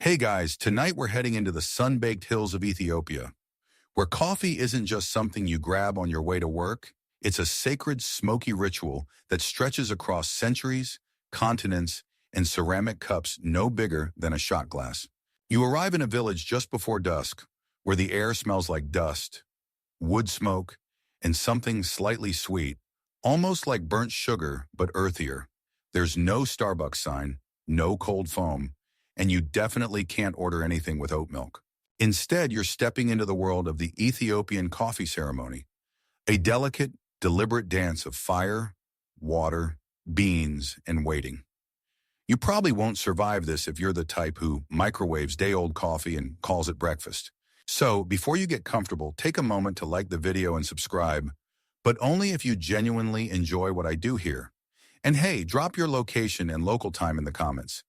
Hey guys, tonight we're heading into the sun-baked hills of Ethiopia, where coffee isn't just something you grab on your way to work. It's a sacred, smoky ritual that stretches across centuries, continents, and ceramic cups no bigger than a shot glass. You arrive in a village just before dusk, where the air smells like dust, wood smoke, and something slightly sweet, almost like burnt sugar, but earthier. There's no Starbucks sign, no cold foam, and you definitely can't order anything with oat milk. Instead, you're stepping into the world of the Ethiopian coffee ceremony, a delicate, deliberate dance of fire, water, beans, and waiting. You probably won't survive this if you're the type who microwaves day-old coffee and calls it breakfast. So, before you get comfortable, take a moment to like the video and subscribe, but only if you genuinely enjoy what I do here. And hey, drop your location and local time in the comments.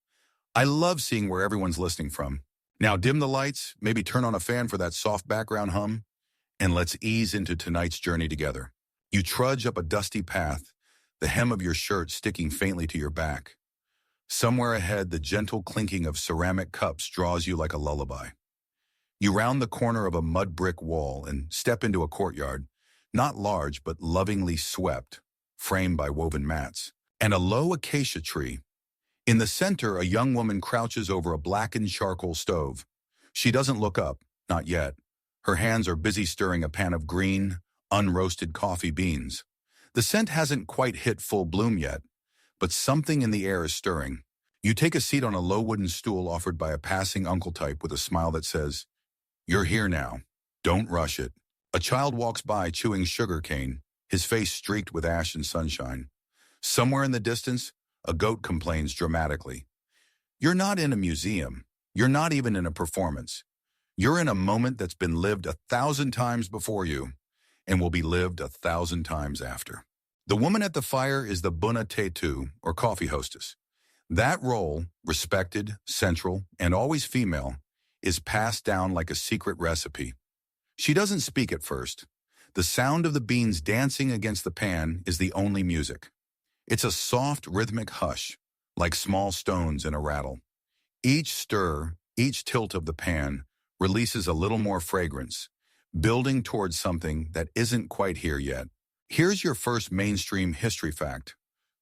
I love seeing where everyone's listening from. Now dim the lights, maybe turn on a fan for that soft background hum, and let's ease into tonight's journey together. You trudge up a dusty path, the hem of your shirt sticking faintly to your back. Somewhere ahead, the gentle clinking of ceramic cups draws you like a lullaby. You round the corner of a mud brick wall and step into a courtyard, not large but lovingly swept, framed by woven mats, and a low acacia tree. In the center, a young woman crouches over a blackened charcoal stove. She doesn't look up, not yet. Her hands are busy stirring a pan of green, unroasted coffee beans. The scent hasn't quite hit full bloom yet, but something in the air is stirring. You take a seat on a low wooden stool offered by a passing uncle type with a smile that says, "You're here now. Don't rush it." A child walks by chewing sugar cane, his face streaked with ash and sunshine. Somewhere in the distance, a goat complains dramatically. You're not in a museum. You're not even in a performance. You're in a moment that's been lived 1,000 times before you and will be lived 1,000 times after. The woman at the fire is the Buna Tetu, or coffee hostess. That role, respected, central, and always female, is passed down like a secret recipe. She doesn't speak at first. The sound of the beans dancing against the pan is the only music. It's a soft, rhythmic hush, like small stones in a rattle. Each stir, each tilt of the pan releases a little more fragrance, building towards something that isn't quite here yet. Here's your first mainstream history fact.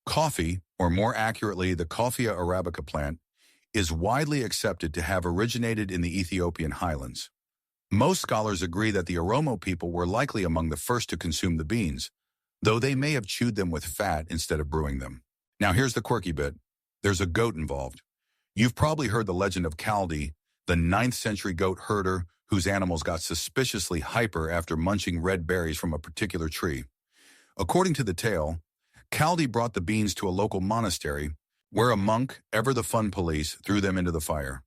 Coffee, or more accurately the Coffea arabica plant, is widely accepted to have originated in the Ethiopian highlands. Most scholars agree that the Oromo people were likely among the first to consume the beans, though they may have chewed them with fat instead of brewing them. Now here's the quirky bit. There's a goat involved. You've probably heard the legend of Kaldi, the 9th century goat herder whose animals got suspiciously hyper after munching red berries from a particular tree. According to the tale, Kaldi brought the beans to a local monastery, where a monk, ever the fun police, threw them into the fire.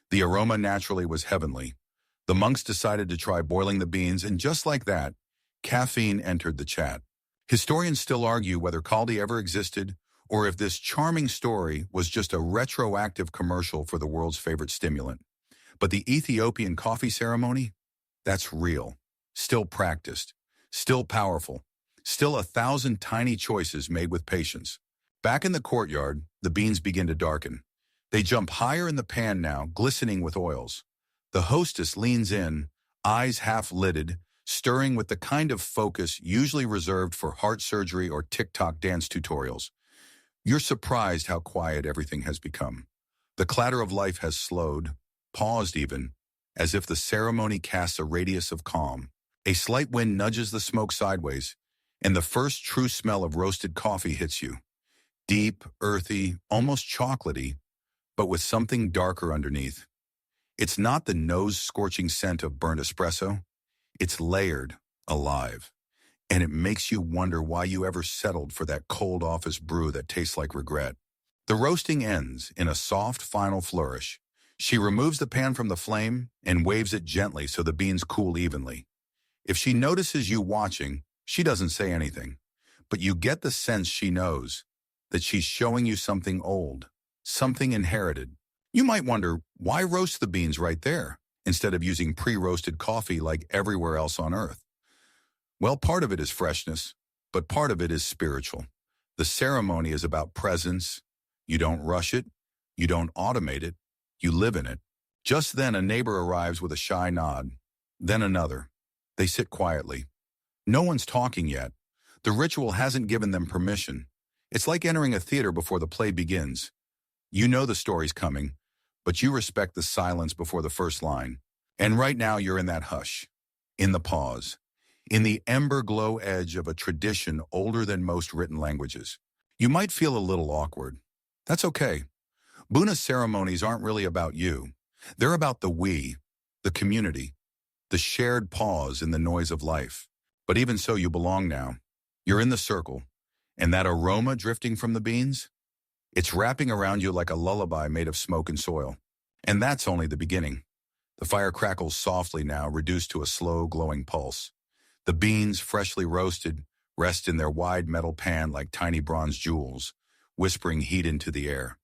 The aroma naturally was heavenly. The monks decided to try boiling the beans, and just like that, caffeine entered the chat. Historians still argue whether Kaldi ever existed or if this charming story was just a retroactive commercial for the world's favorite stimulant. But the Ethiopian coffee ceremony? That's real. Still practiced. Still powerful. Still 1,000 tiny choices made with patience. Back in the courtyard, the beans begin to darken. They jump higher in the pan now, glistening with oils. The hostess leans in, eyes half-lidded, stirring with the kind of focus usually reserved for heart surgery or TikTok dance tutorials. You're surprised how quiet everything has become. The clatter of life has slowed, paused even, as if the ceremony casts a radius of calm. A slight wind nudges the smoke sideways, and the first true smell of roasted coffee hits you. Deep, earthy, almost chocolatey, but with something darker underneath. It's not the nose-scorching scent of burnt espresso. It's layered, alive, and it makes you wonder why you ever settled for that cold office brew that tastes like regret. The roasting ends in a soft final flourish. She removes the pan from the flame and waves it gently so the beans cool evenly. If she notices you watching, she doesn't say anything, but you get the sense she knows, that she's showing you something old, something inherited. You might wonder, why roast the beans right there, instead of using pre-roasted coffee like everywhere else on Earth? Well, part of it is freshness, but part of it is spiritual. The ceremony is about presence. You don't rush it. You don't automate it. You live in it. Just then a neighbor arrives with a shy nod. Then another. They sit quietly. No one's talking yet. The ritual hasn't given them permission. It's like entering a theater before the play begins. You know the story's coming, but you respect the silence before the first line. And right now you're in that hush, in the pause, in the ember glow edge of a tradition older than most written languages. You might feel a little awkward. That's okay. Buna's ceremonies aren't really about you. They're about the we, the community, the shared pause in the noise of life. But even so, you belong now. You're in the circle, and that aroma drifting from the beans? It's wrapping around you like a lullaby made of smoke and soil. And that's only the beginning. The fire crackles softly now, reduced to a slow, glowing pulse. The beans, freshly roasted, rest in their wide metal pan like tiny bronze jewels, whispering heat into the air.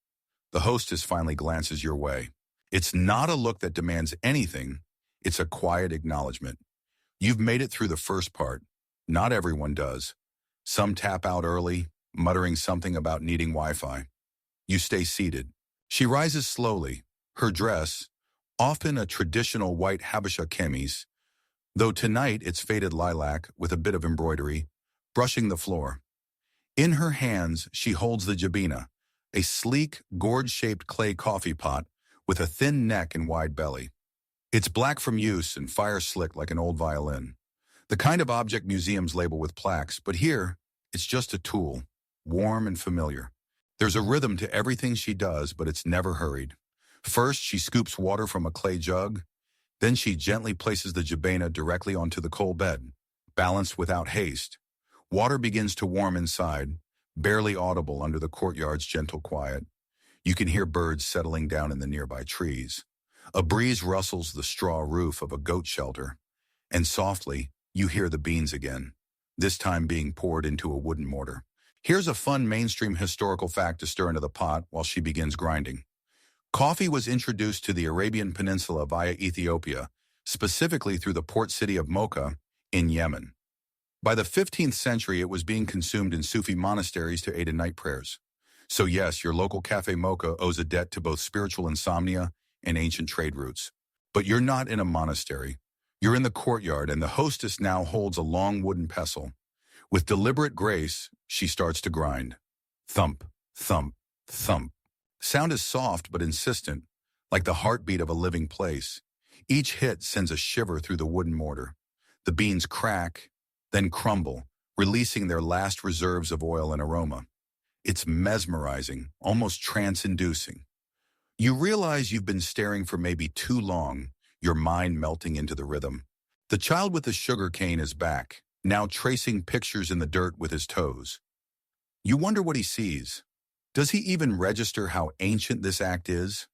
The hostess finally glances your way. It's not a look that demands anything. It's a quiet acknowledgement. You've made it through the first part. Not everyone does. Some tap out early, muttering something about needing Wi-Fi. You stay seated. She rises slowly, her dress, often a traditional white Habesha chemise, though tonight it's faded lilac with a bit of embroidery, brushing the floor. In her hands, she holds the jabina, a sleek, gourd-shaped clay coffee pot with a thin neck and wide belly. It's black from use and fire-slicked like an old violin. The kind of object museums label with plaques, but here, it's just a tool, warm and familiar. There's a rhythm to everything she does, but it's never hurried. First, she scoops water from a clay jug. Then she gently places the jabena directly onto the coal bed, balanced without haste. Water begins to warm inside, barely audible under the courtyard's gentle quiet. You can hear birds settling down in the nearby trees. A breeze rustles the straw roof of a goat shelter, and softly, you hear the beans again, this time being poured into a wooden mortar. Here's a fun mainstream historical fact to stir into the pot while she begins grinding. Coffee was introduced to the Arabian Peninsula via Ethiopia, specifically through the port city of Mocha in Yemen. By the 15th century, it was being consumed in Sufi monasteries to aid in night prayers. So yes, your local Cafe Mocha owes a debt to both spiritual insomnia and ancient trade routes. But you're not in a monastery. You're in the courtyard, and the hostess now holds a long wooden pestle. With deliberate grace, she starts to grind. Thump, thump, thump. Sound is soft but insistent, like the heartbeat of a living place. Each hit sends a shiver through the wooden mortar. The beans crack, then crumble, releasing their last reserves of oil and aroma. It's mesmerizing, almost trance-inducing. You realize you've been staring for maybe too long, your mind melting into the rhythm. The child with the sugar cane is back, now tracing pictures in the dirt with his toes. You wonder what he sees. Does he even register how ancient this act is?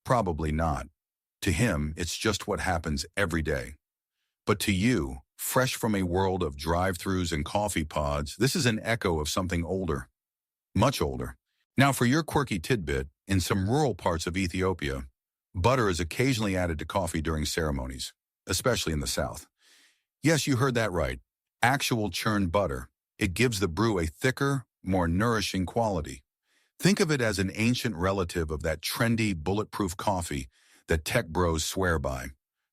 Probably not. To him, it's just what happens every day. But to you, fresh from a world of drive-thrus and coffee pods, this is an echo of something older. Much older. Now for your quirky tidbit, in some rural parts of Ethiopia, butter is occasionally added to coffee during ceremonies, especially in the south. Yes, you heard that right. Actual churned butter. It gives the brew a thicker, more nourishing quality. Think of it as an ancient relative of that trendy, bulletproof coffee that tech bros swear by,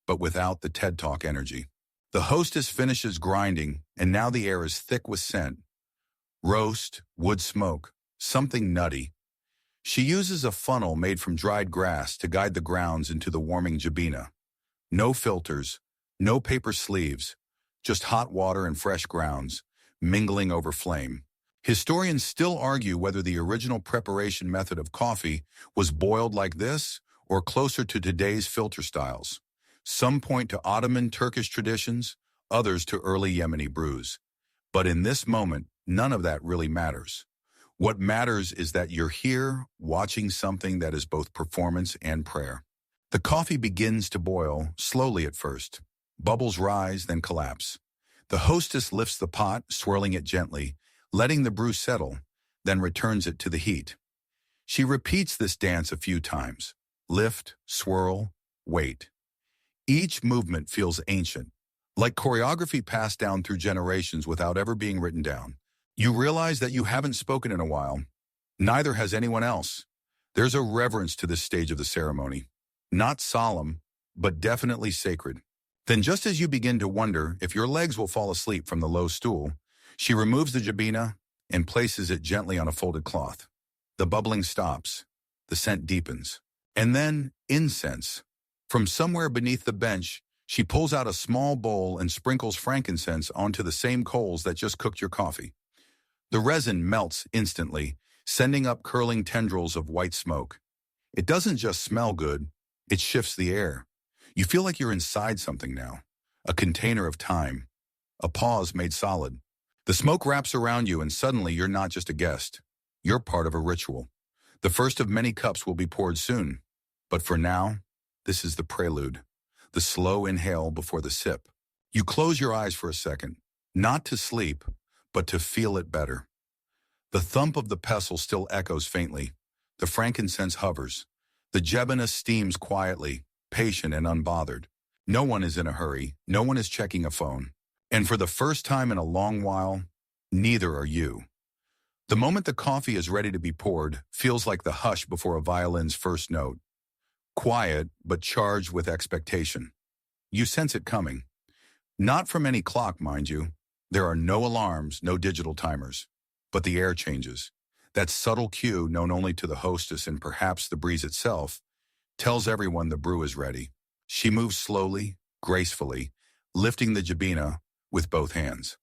but without the TED Talk energy. The hostess finishes grinding, and now the air is thick with scent. Roast, wood smoke, something nutty. She uses a funnel made from dried grass to guide the grounds into the warming jabina. No filters, no paper sleeves, just hot water and fresh grounds, mingling over flame. Historians still argue whether the original preparation method of coffee was boiled like this or closer to today's filter styles. Some point to Ottoman Turkish traditions, others to early Yemeni brews. But in this moment, none of that really matters. What matters is that you're here watching something that is both performance and prayer. The coffee begins to boil, slowly at first. Bubbles rise, then collapse. The hostess lifts the pot, swirling it gently, letting the brew settle, then returns it to the heat. She repeats this dance a few times. Lift, swirl, wait. Each movement feels ancient, like choreography passed down through generations without ever being written down. You realize that you haven't spoken in a while. Neither has anyone else. There's a reverence to this stage of the ceremony. Not solemn, but definitely sacred. Then just as you begin to wonder if your legs will fall asleep from the low stool, she removes the jabina and places it gently on a folded cloth. The bubbling stops. The scent deepens. And then incense. From somewhere beneath the bench, she pulls out a small bowl and sprinkles frankincense onto the same coals that just cooked your coffee. The resin melts instantly, sending up curling tendrils of white smoke. It doesn't just smell good, it shifts the air. You feel like you're inside something now, a container of time, a pause made solid. The smoke wraps around you and suddenly you're not just a guest. You're part of a ritual. The first of many cups will be poured soon. But for now, this is the prelude, the slow inhale before the sip. You close your eyes for a second, not to sleep, but to feel it better. The thump of the pestle still echoes faintly. The frankincense hovers. The jebena steams quietly, patient and unbothered. No one is in a hurry. No one is checking a phone. And for the first time in a long while, neither are you. The moment the coffee is ready to be poured feels like the hush before a violin's first note. Quiet, but charged with expectation. You sense it coming. Not from any clock, mind you. There are no alarms, no digital timers. But the air changes. That subtle cue, known only to the hostess and perhaps the breeze itself, tells everyone the brew is ready. She moves slowly, gracefully, lifting the jabina with both hands.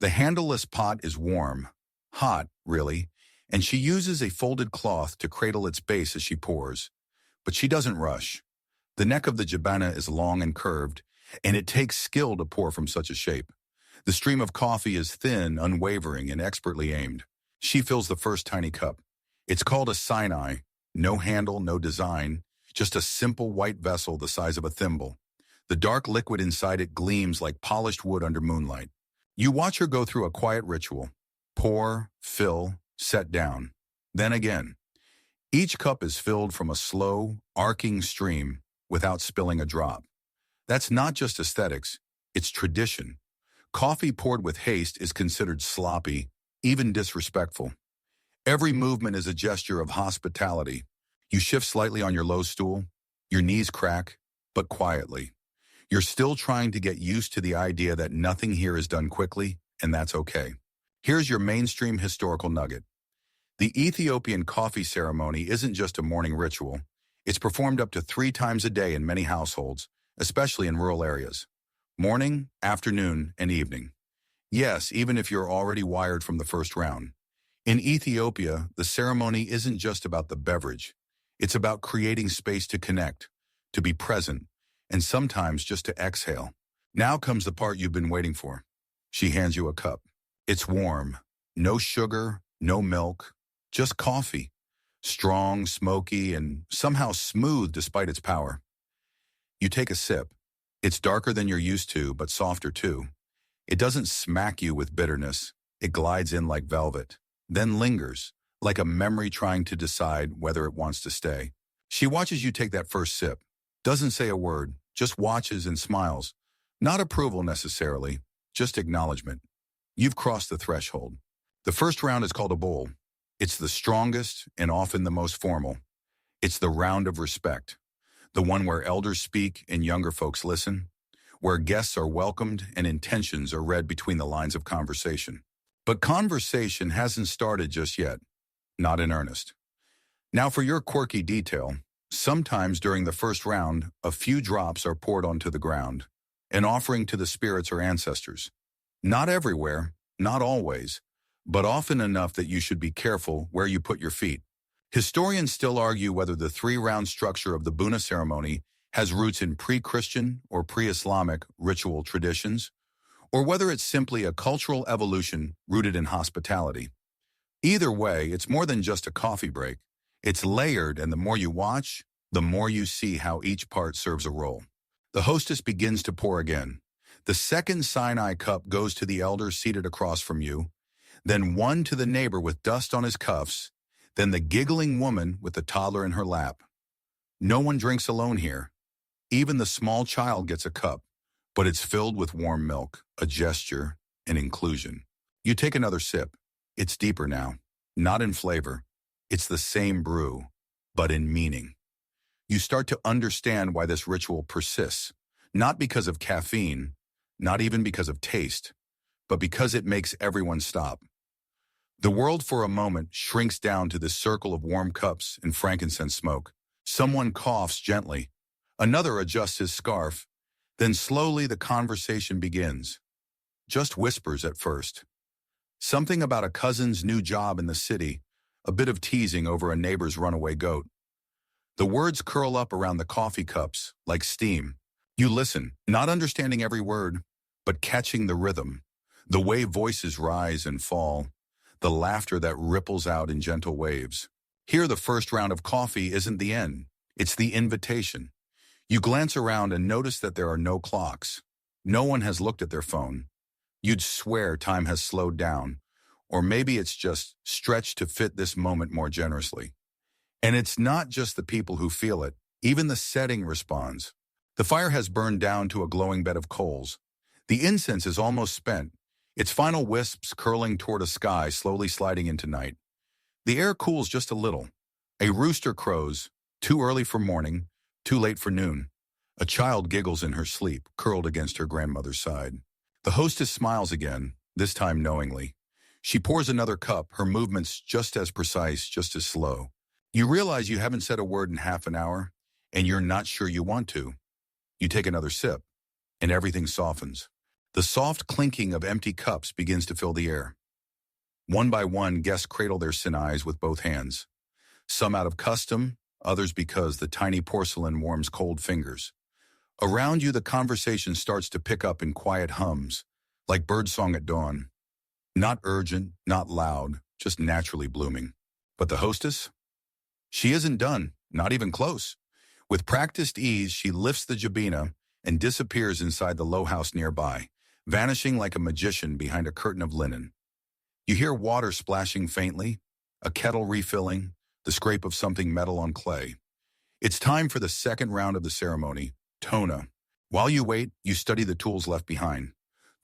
The handleless pot is warm, hot, really, and she uses a folded cloth to cradle its base as she pours. But she doesn't rush. The neck of the jabana is long and curved, and it takes skill to pour from such a shape. The stream of coffee is thin, unwavering, and expertly aimed. She fills the first tiny cup. It's called a Sinai. No handle, no design, just a simple white vessel the size of a thimble. The dark liquid inside it gleams like polished wood under moonlight. You watch her go through a quiet ritual. Pour, fill, set down. Then again. Each cup is filled from a slow, arcing stream without spilling a drop. That's not just aesthetics, it's tradition. Coffee poured with haste is considered sloppy, even disrespectful. Every movement is a gesture of hospitality. You shift slightly on your low stool, your knees crack, but quietly. You're still trying to get used to the idea that nothing here is done quickly, and that's okay. Here's your mainstream historical nugget. The Ethiopian coffee ceremony isn't just a morning ritual. It's performed up to 3 times a day in many households, especially in rural areas. Morning, afternoon, and evening. Yes, even if you're already wired from the first round. In Ethiopia, the ceremony isn't just about the beverage. It's about creating space to connect, to be present, and sometimes just to exhale. Now comes the part you've been waiting for. She hands you a cup. It's warm. No sugar, no milk, just coffee. Strong, smoky, and somehow smooth despite its power. You take a sip. It's darker than you're used to, but softer too. It doesn't smack you with bitterness. It glides in like velvet, then lingers, like a memory trying to decide whether it wants to stay. She watches you take that first sip, doesn't say a word, just watches and smiles. Not approval necessarily, just acknowledgement. You've crossed the threshold. The first round is called a bowl. It's the strongest and often the most formal. It's the round of respect, the one where elders speak and younger folks listen, where guests are welcomed and intentions are read between the lines of conversation. But conversation hasn't started just yet, not in earnest. Now for your quirky detail, sometimes during the first round, a few drops are poured onto the ground, an offering to the spirits or ancestors. Not everywhere, not always, but often enough that you should be careful where you put your feet. Historians still argue whether the 3-round structure of the Buna ceremony has roots in pre-Christian or pre-Islamic ritual traditions, or whether it's simply a cultural evolution rooted in hospitality. Either way, it's more than just a coffee break. It's layered, and the more you watch, the more you see how each part serves a role. The hostess begins to pour again. The second Sinai cup goes to the elder seated across from you, then one to the neighbor with dust on his cuffs, then the giggling woman with the toddler in her lap. No one drinks alone here. Even the small child gets a cup, but it's filled with warm milk, a gesture, an inclusion. You take another sip. It's deeper now, not in flavor. It's the same brew, but in meaning. you start to understand why this ritual persists, not because of caffeine, not even because of taste, but because it makes everyone stop. The world for a moment shrinks down to this circle of warm cups and frankincense smoke. Someone coughs gently. Another adjusts his scarf. Then slowly the conversation begins. Just whispers at first. Something about a cousin's new job in the city, a bit of teasing over a neighbor's runaway goat. The words curl up around the coffee cups, like steam. You listen, not understanding every word, but catching the rhythm, the way voices rise and fall, the laughter that ripples out in gentle waves. Here the first round of coffee isn't the end, it's the invitation. You glance around and notice that there are no clocks. No one has looked at their phone. You'd swear time has slowed down, or maybe it's just stretched to fit this moment more generously. And it's not just the people who feel it, even the setting responds. The fire has burned down to a glowing bed of coals. The incense is almost spent, its final wisps curling toward a sky slowly sliding into night. The air cools just a little. A rooster crows, too early for morning, too late for noon. A child giggles in her sleep, curled against her grandmother's side. The hostess smiles again, this time knowingly. She pours another cup, her movements just as precise, just as slow. You realize you haven't said a word in half an hour, and you're not sure you want to. You take another sip, and everything softens. The soft clinking of empty cups begins to fill the air. One by one, guests cradle their sinais with both hands. Some out of custom, others because the tiny porcelain warms cold fingers. Around you, the conversation starts to pick up in quiet hums, like birdsong at dawn. Not urgent, not loud, just naturally blooming. But the hostess? She isn't done, not even close. With practiced ease, she lifts the jabina and disappears inside the low house nearby, vanishing like a magician behind a curtain of linen. You hear water splashing faintly, a kettle refilling, the scrape of something metal on clay. It's time for the second round of the ceremony, Tona. While you wait, you study the tools left behind.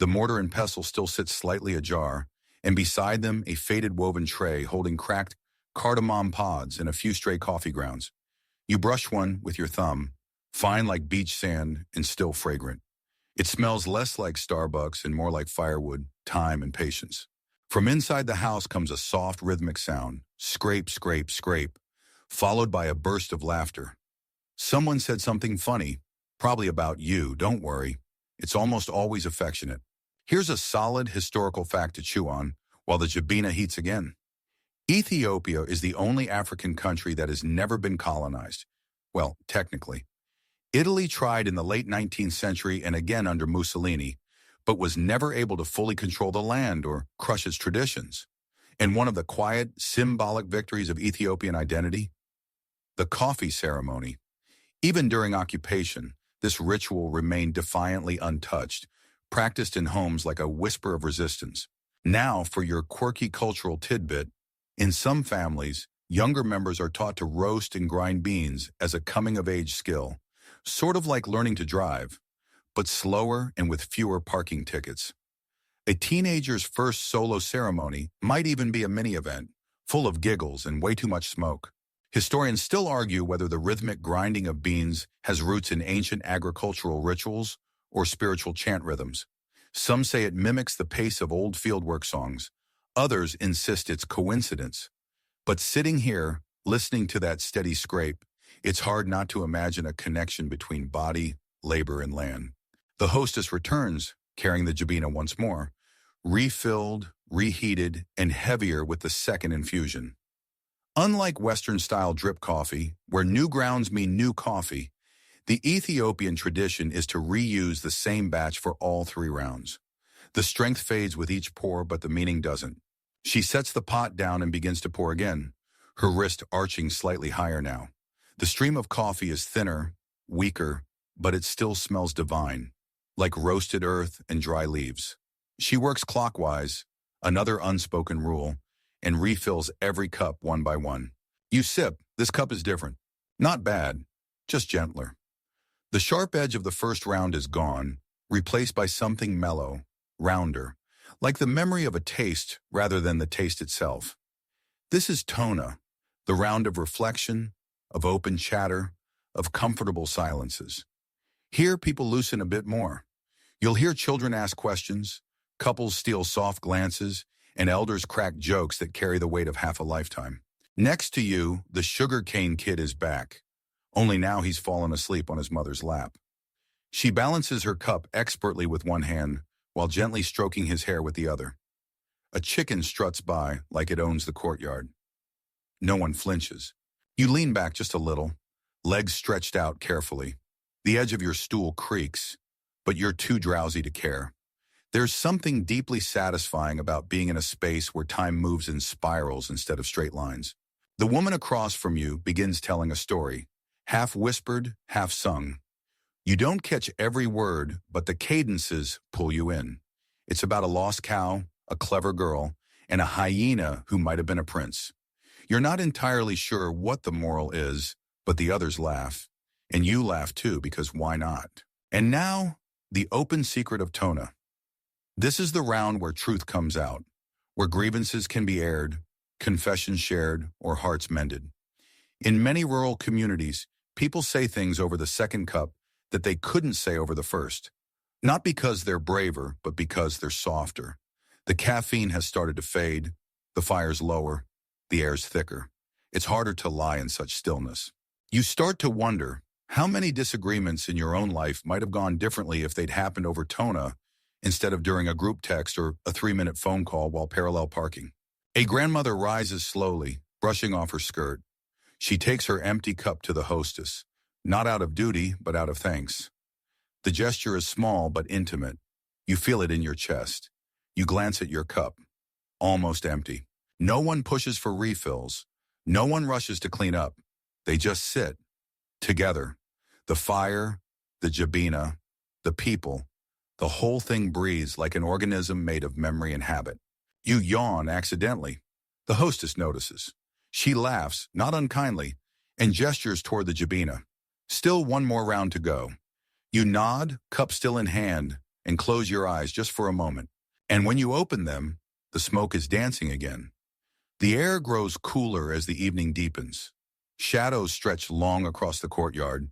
The mortar and pestle still sit slightly ajar, and beside them a faded woven tray holding cracked cardamom pods and a few stray coffee grounds. You brush one with your thumb, fine like beach sand and still fragrant. It smells less like Starbucks and more like firewood, time, and patience. From inside the house comes a soft rhythmic sound, scrape, scrape, scrape, followed by a burst of laughter. Someone said something funny, probably about you, don't worry. It's almost always affectionate. Here's a solid historical fact to chew on while the jabina heats again. Ethiopia is the only African country that has never been colonized. Well, technically. Italy tried in the late 19th century and again under Mussolini, but was never able to fully control the land or crush its traditions. And one of the quiet, symbolic victories of Ethiopian identity? The coffee ceremony. Even during occupation, this ritual remained defiantly untouched, practiced in homes like a whisper of resistance. Now, for your quirky cultural tidbit, in some families, younger members are taught to roast and grind beans as a coming-of-age skill, sort of like learning to drive, but slower and with fewer parking tickets. A teenager's first solo ceremony might even be a mini-event, full of giggles and way too much smoke. Historians still argue whether the rhythmic grinding of beans has roots in ancient agricultural rituals or spiritual chant rhythms. Some say it mimics the pace of old fieldwork songs. Others insist it's coincidence. But sitting here, listening to that steady scrape, it's hard not to imagine a connection between body, labor, and land. The hostess returns, carrying the jabina once more, refilled, reheated, and heavier with the second infusion. Unlike Western-style drip coffee, where new grounds mean new coffee, the Ethiopian tradition is to reuse the same batch for all 3 rounds. The strength fades with each pour, but the meaning doesn't. She sets the pot down and begins to pour again, her wrist arching slightly higher now. The stream of coffee is thinner, weaker, but it still smells divine, like roasted earth and dry leaves. She works clockwise, another unspoken rule, and refills every cup one by one. You sip, this cup is different. Not bad, just gentler. The sharp edge of the first round is gone, replaced by something mellow, rounder, like the memory of a taste rather than the taste itself. This is Tona, the round of reflection, of open chatter, of comfortable silences. Here, people loosen a bit more. You'll hear children ask questions, couples steal soft glances, and elders crack jokes that carry the weight of half a lifetime. Next to you, the sugarcane kid is back. Only now he's fallen asleep on his mother's lap. She balances her cup expertly with one hand while gently stroking his hair with the other. A chicken struts by like it owns the courtyard. No one flinches. You lean back just a little, legs stretched out carefully. The edge of your stool creaks, but you're too drowsy to care. There's something deeply satisfying about being in a space where time moves in spirals instead of straight lines. The woman across from you begins telling a story, half whispered, half sung. You don't catch every word, but the cadences pull you in. It's about a lost cow, a clever girl, and a hyena who might have been a prince. You're not entirely sure what the moral is, but the others laugh. And you laugh too, because why not? And now, the open secret of Tona. This is the round where truth comes out, where grievances can be aired, confessions shared, or hearts mended. In many rural communities, people say things over the second cup that they couldn't say over the first. Not because they're braver, but because they're softer. The caffeine has started to fade, the fire's lower, the air's thicker. It's harder to lie in such stillness. You start to wonder how many disagreements in your own life might have gone differently if they'd happened over Tona instead of during a group text or a 3-minute phone call while parallel parking. A grandmother rises slowly, brushing off her skirt. She takes her empty cup to the hostess, not out of duty, but out of thanks. The gesture is small but intimate. You feel it in your chest. You glance at your cup, almost empty. No one pushes for refills. No one rushes to clean up. They just sit, together. The fire, the jabina, the people, the whole thing breathes like an organism made of memory and habit. You yawn accidentally. The hostess notices. She laughs, not unkindly, and gestures toward the jabina. Still one more round to go. You nod, cup still in hand, and close your eyes just for a moment. And when you open them, the smoke is dancing again. The air grows cooler as the evening deepens. Shadows stretch long across the courtyard,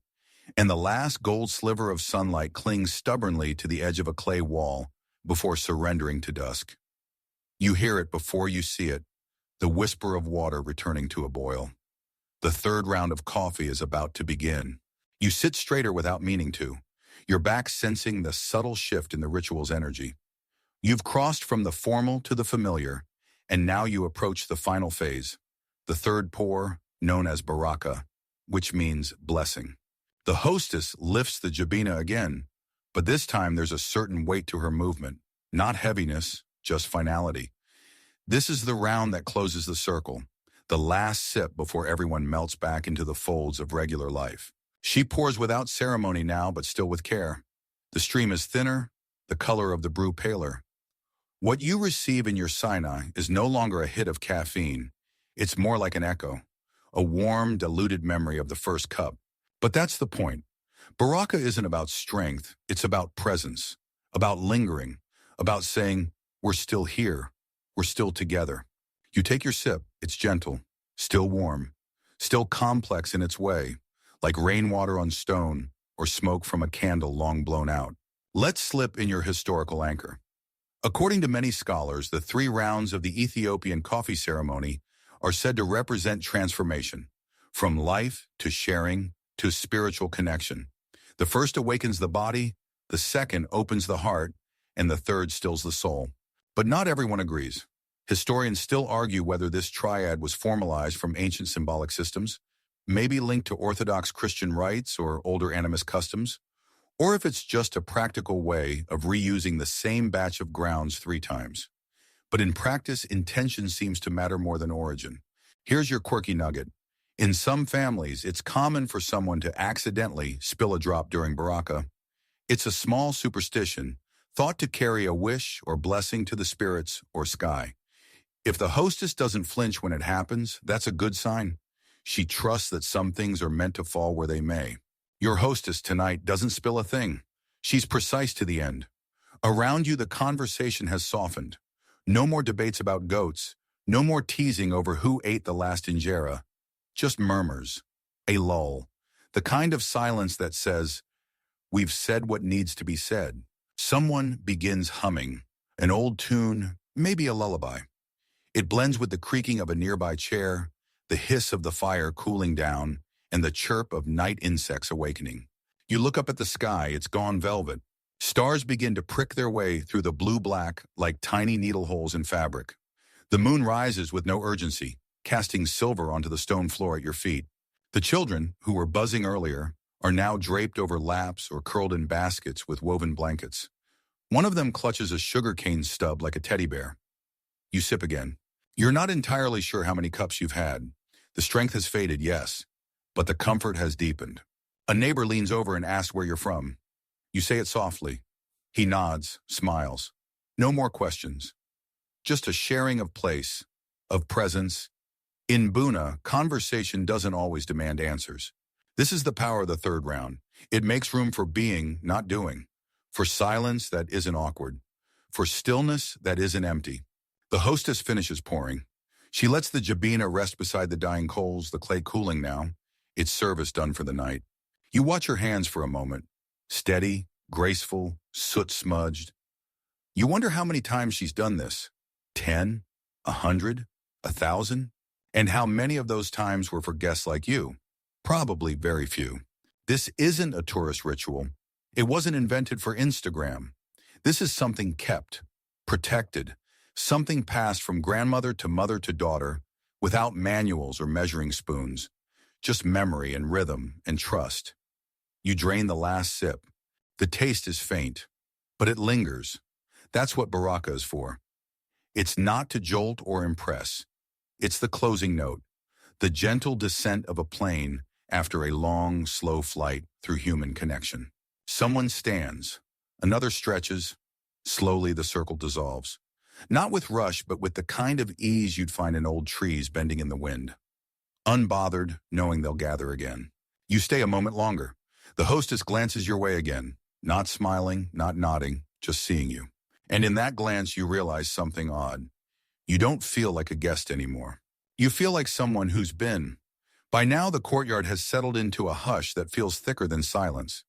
and the last gold sliver of sunlight clings stubbornly to the edge of a clay wall before surrendering to dusk. You hear it before you see it, the whisper of water returning to a boil. The third round of coffee is about to begin. You sit straighter without meaning to, your back sensing the subtle shift in the ritual's energy. You've crossed from the formal to the familiar, and now you approach the final phase, the third pour, known as baraka, which means blessing. The hostess lifts the jabina again, but this time there's a certain weight to her movement, not heaviness, just finality. This is the round that closes the circle, the last sip before everyone melts back into the folds of regular life. She pours without ceremony now, but still with care. The stream is thinner, the color of the brew paler. What you receive in your Sinai is no longer a hit of caffeine. It's more like an echo, a warm, diluted memory of the first cup. But that's the point. Baraka isn't about strength, it's about presence, about lingering, about saying, we're still here, we're still together. You take your sip, it's gentle, still warm, still complex in its way, like rainwater on stone or smoke from a candle long blown out. Let's slip in your historical anchor. According to many scholars, the 3 rounds of the Ethiopian coffee ceremony are said to represent transformation, from life to sharing to spiritual connection. The first awakens the body, the second opens the heart, and the third stills the soul. But not everyone agrees. Historians still argue whether this triad was formalized from ancient symbolic systems, maybe linked to Orthodox Christian rites or older animist customs, or if it's just a practical way of reusing the same batch of grounds 3 times. But in practice, intention seems to matter more than origin. Here's your quirky nugget. In some families, it's common for someone to accidentally spill a drop during baraka. It's a small superstition, thought to carry a wish or blessing to the spirits or sky. If the hostess doesn't flinch when it happens, that's a good sign. She trusts that some things are meant to fall where they may. Your hostess tonight doesn't spill a thing. She's precise to the end. Around you, the conversation has softened. No more debates about goats. No more teasing over who ate the last injera. Just murmurs. A lull. The kind of silence that says, we've said what needs to be said. Someone begins humming, an old tune, maybe a lullaby. It blends with the creaking of a nearby chair, the hiss of the fire cooling down, and the chirp of night insects awakening. You look up at the sky, it's gone velvet. Stars begin to prick their way through the blue-black like tiny needle holes in fabric. The moon rises with no urgency, casting silver onto the stone floor at your feet. The children, who were buzzing earlier, are now draped over laps or curled in baskets with woven blankets. One of them clutches a sugarcane stub like a teddy bear. You sip again. You're not entirely sure how many cups you've had. The strength has faded, yes, but the comfort has deepened. A neighbor leans over and asks where you're from. You say it softly. He nods, smiles. No more questions. Just a sharing of place, of presence. In Buna, conversation doesn't always demand answers. This is the power of the third round. It makes room for being, not doing. For silence that isn't awkward. For stillness that isn't empty. The hostess finishes pouring. She lets the jabina rest beside the dying coals, the clay cooling now. Its service done for the night. You watch her hands for a moment. Steady, graceful, soot-smudged. You wonder how many times she's done this. 10? 100? 1,000? And how many of those times were for guests like you? Probably very few. This isn't a tourist ritual. It wasn't invented for Instagram. This is something kept, protected, something passed from grandmother to mother to daughter, without manuals or measuring spoons, just memory and rhythm and trust. You drain the last sip. The taste is faint, but it lingers. That's what Baraka is for. It's not to jolt or impress. It's the closing note, the gentle descent of a plane after a long, slow flight through human connection. Someone stands, another stretches. Slowly the circle dissolves. Not with rush, but with the kind of ease you'd find in old trees bending in the wind. Unbothered, knowing they'll gather again. You stay a moment longer. The hostess glances your way again, not smiling, not nodding, just seeing you. And in that glance, you realize something odd. You don't feel like a guest anymore. You feel like someone who's been. By now, the courtyard has settled into a hush that feels thicker than silence.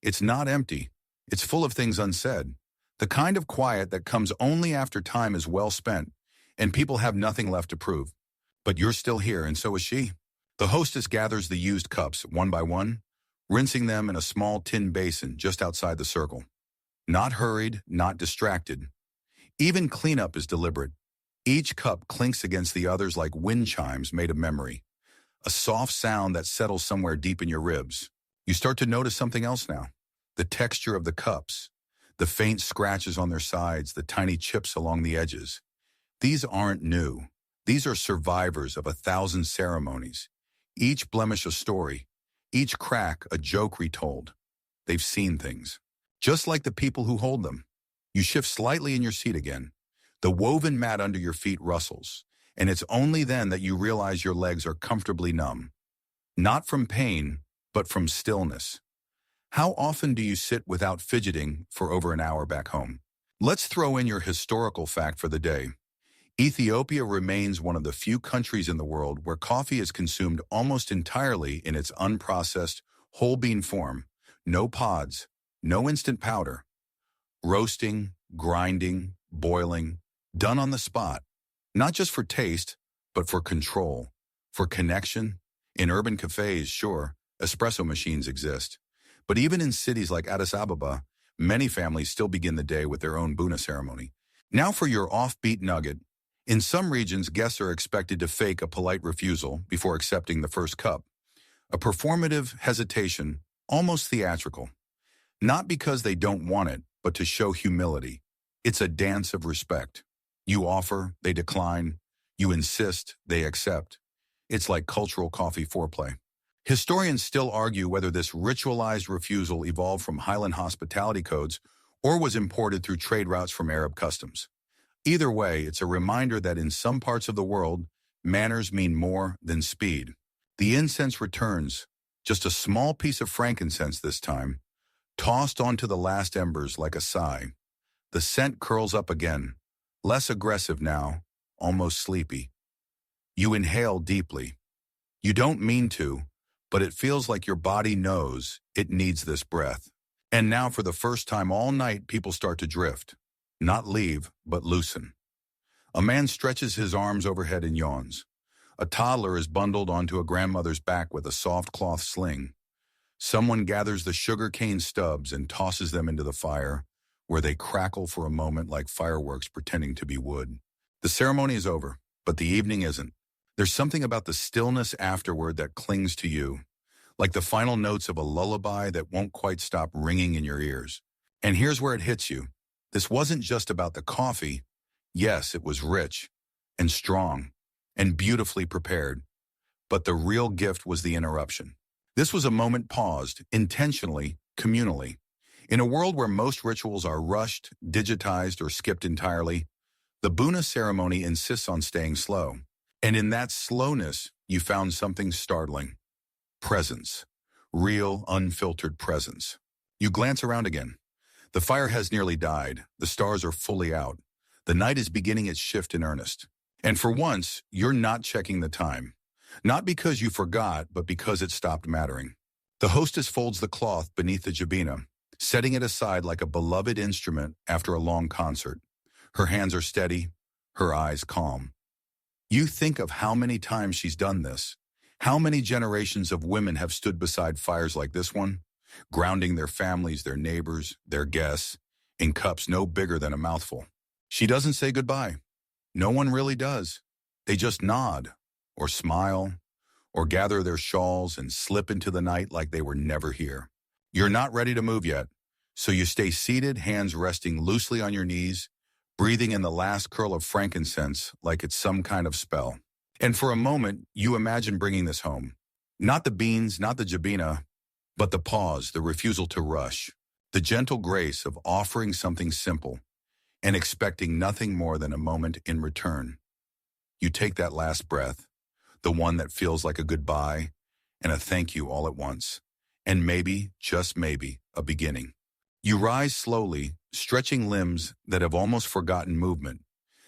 It's not empty. It's full of things unsaid. The kind of quiet that comes only after time is well spent, and people have nothing left to prove. But you're still here, and so is she. The hostess gathers the used cups, one by one, rinsing them in a small tin basin just outside the circle. Not hurried, not distracted. Even cleanup is deliberate. Each cup clinks against the others like wind chimes made of memory. A soft sound that settles somewhere deep in your ribs. You start to notice something else now. The texture of the cups. The faint scratches on their sides, the tiny chips along the edges. These aren't new. These are survivors of 1,000 ceremonies. Each blemish a story. Each crack a joke retold. They've seen things. Just like the people who hold them. You shift slightly in your seat again. The woven mat under your feet rustles, and it's only then that you realize your legs are comfortably numb. Not from pain, but from stillness. How often do you sit without fidgeting for over an hour back home? Let's throw in your historical fact for the day. Ethiopia remains one of the few countries in the world where coffee is consumed almost entirely in its unprocessed, whole bean form. No pods, no instant powder. Roasting, grinding, boiling, done on the spot. Not just for taste, but for control, for connection. In urban cafes, sure, espresso machines exist. But even in cities like Addis Ababa, many families still begin the day with their own Buna ceremony. Now for your offbeat nugget. In some regions, guests are expected to fake a polite refusal before accepting the first cup. A performative hesitation, almost theatrical. Not because they don't want it, but to show humility. It's a dance of respect. You offer, they decline. You insist, they accept. It's like cultural coffee foreplay. Historians still argue whether this ritualized refusal evolved from Highland hospitality codes or was imported through trade routes from Arab customs. Either way, it's a reminder that in some parts of the world, manners mean more than speed. The incense returns, just a small piece of frankincense this time, tossed onto the last embers like a sigh. The scent curls up again, less aggressive now, almost sleepy. You inhale deeply. You don't mean to, but it feels like your body knows it needs this breath. And now for the first time all night, people start to drift. Not leave, but loosen. A man stretches his arms overhead and yawns. A toddler is bundled onto a grandmother's back with a soft cloth sling. Someone gathers the sugar cane stubs and tosses them into the fire, where they crackle for a moment like fireworks pretending to be wood. The ceremony is over, but the evening isn't. There's something about the stillness afterward that clings to you, like the final notes of a lullaby that won't quite stop ringing in your ears. And here's where it hits you. This wasn't just about the coffee. Yes, it was rich and strong and beautifully prepared, but the real gift was the interruption. This was a moment paused, intentionally, communally. In a world where most rituals are rushed, digitized, or skipped entirely, the Buna ceremony insists on staying slow. And in that slowness, you found something startling. Presence. Real, unfiltered presence. You glance around again. The fire has nearly died. The stars are fully out. The night is beginning its shift in earnest. And for once, you're not checking the time. Not because you forgot, but because it stopped mattering. The hostess folds the cloth beneath the jabina, setting it aside like a beloved instrument after a long concert. Her hands are steady, her eyes calm. You think of how many times she's done this. How many generations of women have stood beside fires like this one, grounding their families, their neighbors, their guests, in cups no bigger than a mouthful. She doesn't say goodbye. No one really does. They just nod, or smile, or gather their shawls and slip into the night like they were never here. You're not ready to move yet, so you stay seated, hands resting loosely on your knees, breathing in the last curl of frankincense like it's some kind of spell. And for a moment, you imagine bringing this home. Not the beans, not the jabina, but the pause, the refusal to rush, the gentle grace of offering something simple and expecting nothing more than a moment in return. You take that last breath, the one that feels like a goodbye and a thank you all at once, and maybe, just maybe, a beginning. You rise slowly, stretching limbs that have almost forgotten movement.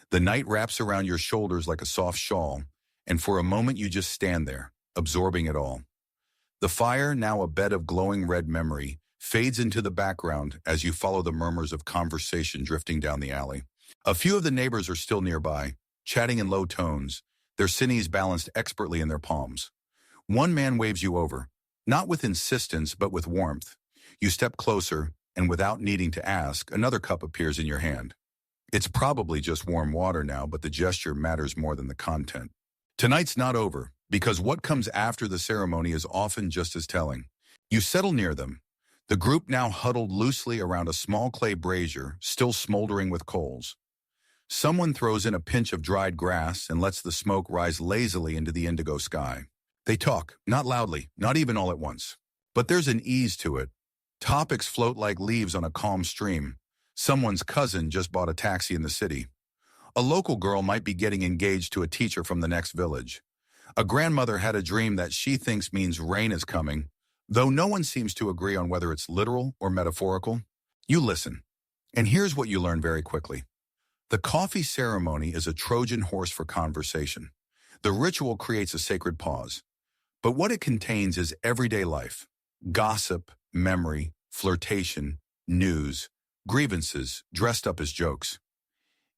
The night wraps around your shoulders like a soft shawl, and for a moment you just stand there, absorbing it all. The fire, now a bed of glowing red memory, fades into the background as you follow the murmurs of conversation drifting down the alley. A few of the neighbors are still nearby, chatting in low tones, their sinews balanced expertly in their palms. One man waves you over, not with insistence but with warmth. You step closer, and without needing to ask, another cup appears in your hand. It's probably just warm water now, but the gesture matters more than the content. Tonight's not over, because what comes after the ceremony is often just as telling. You settle near them, the group now huddled loosely around a small clay brazier, still smoldering with coals. Someone throws in a pinch of dried grass and lets the smoke rise lazily into the indigo sky. They talk, not loudly, not even all at once. But there's an ease to it. Topics float like leaves on a calm stream. Someone's cousin just bought a taxi in the city. A local girl might be getting engaged to a teacher from the next village. A grandmother had a dream that she thinks means rain is coming, though no one seems to agree on whether it's literal or metaphorical. You listen. And here's what you learn very quickly. The coffee ceremony is a Trojan horse for conversation. The ritual creates a sacred pause. But what it contains is everyday life. Gossip, memory, flirtation, news, grievances dressed up as jokes.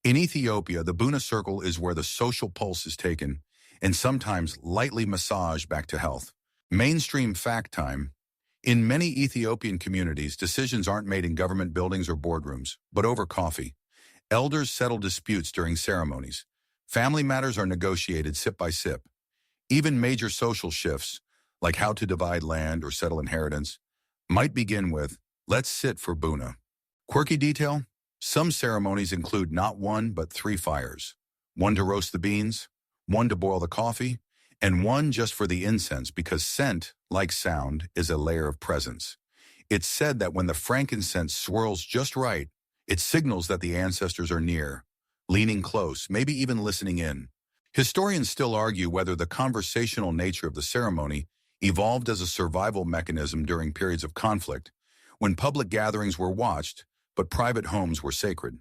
In Ethiopia, the Buna circle is where the social pulse is taken and sometimes lightly massaged back to health. Mainstream fact time. In many Ethiopian communities, decisions aren't made in government buildings or boardrooms, but over coffee. Elders settle disputes during ceremonies. Family matters are negotiated sip by sip. Even major social shifts, like how to divide land or settle inheritance, might begin with, let's sit for Buna. Quirky detail? Some ceremonies include not one but 3 fires. One to roast the beans, one to boil the coffee, and one just for the incense because scent, like sound, is a layer of presence. It's said that when the frankincense swirls just right, it signals that the ancestors are near, leaning close, maybe even listening in. Historians still argue whether the conversational nature of the ceremony evolved as a survival mechanism during periods of conflict, when public gatherings were watched, but private homes were sacred.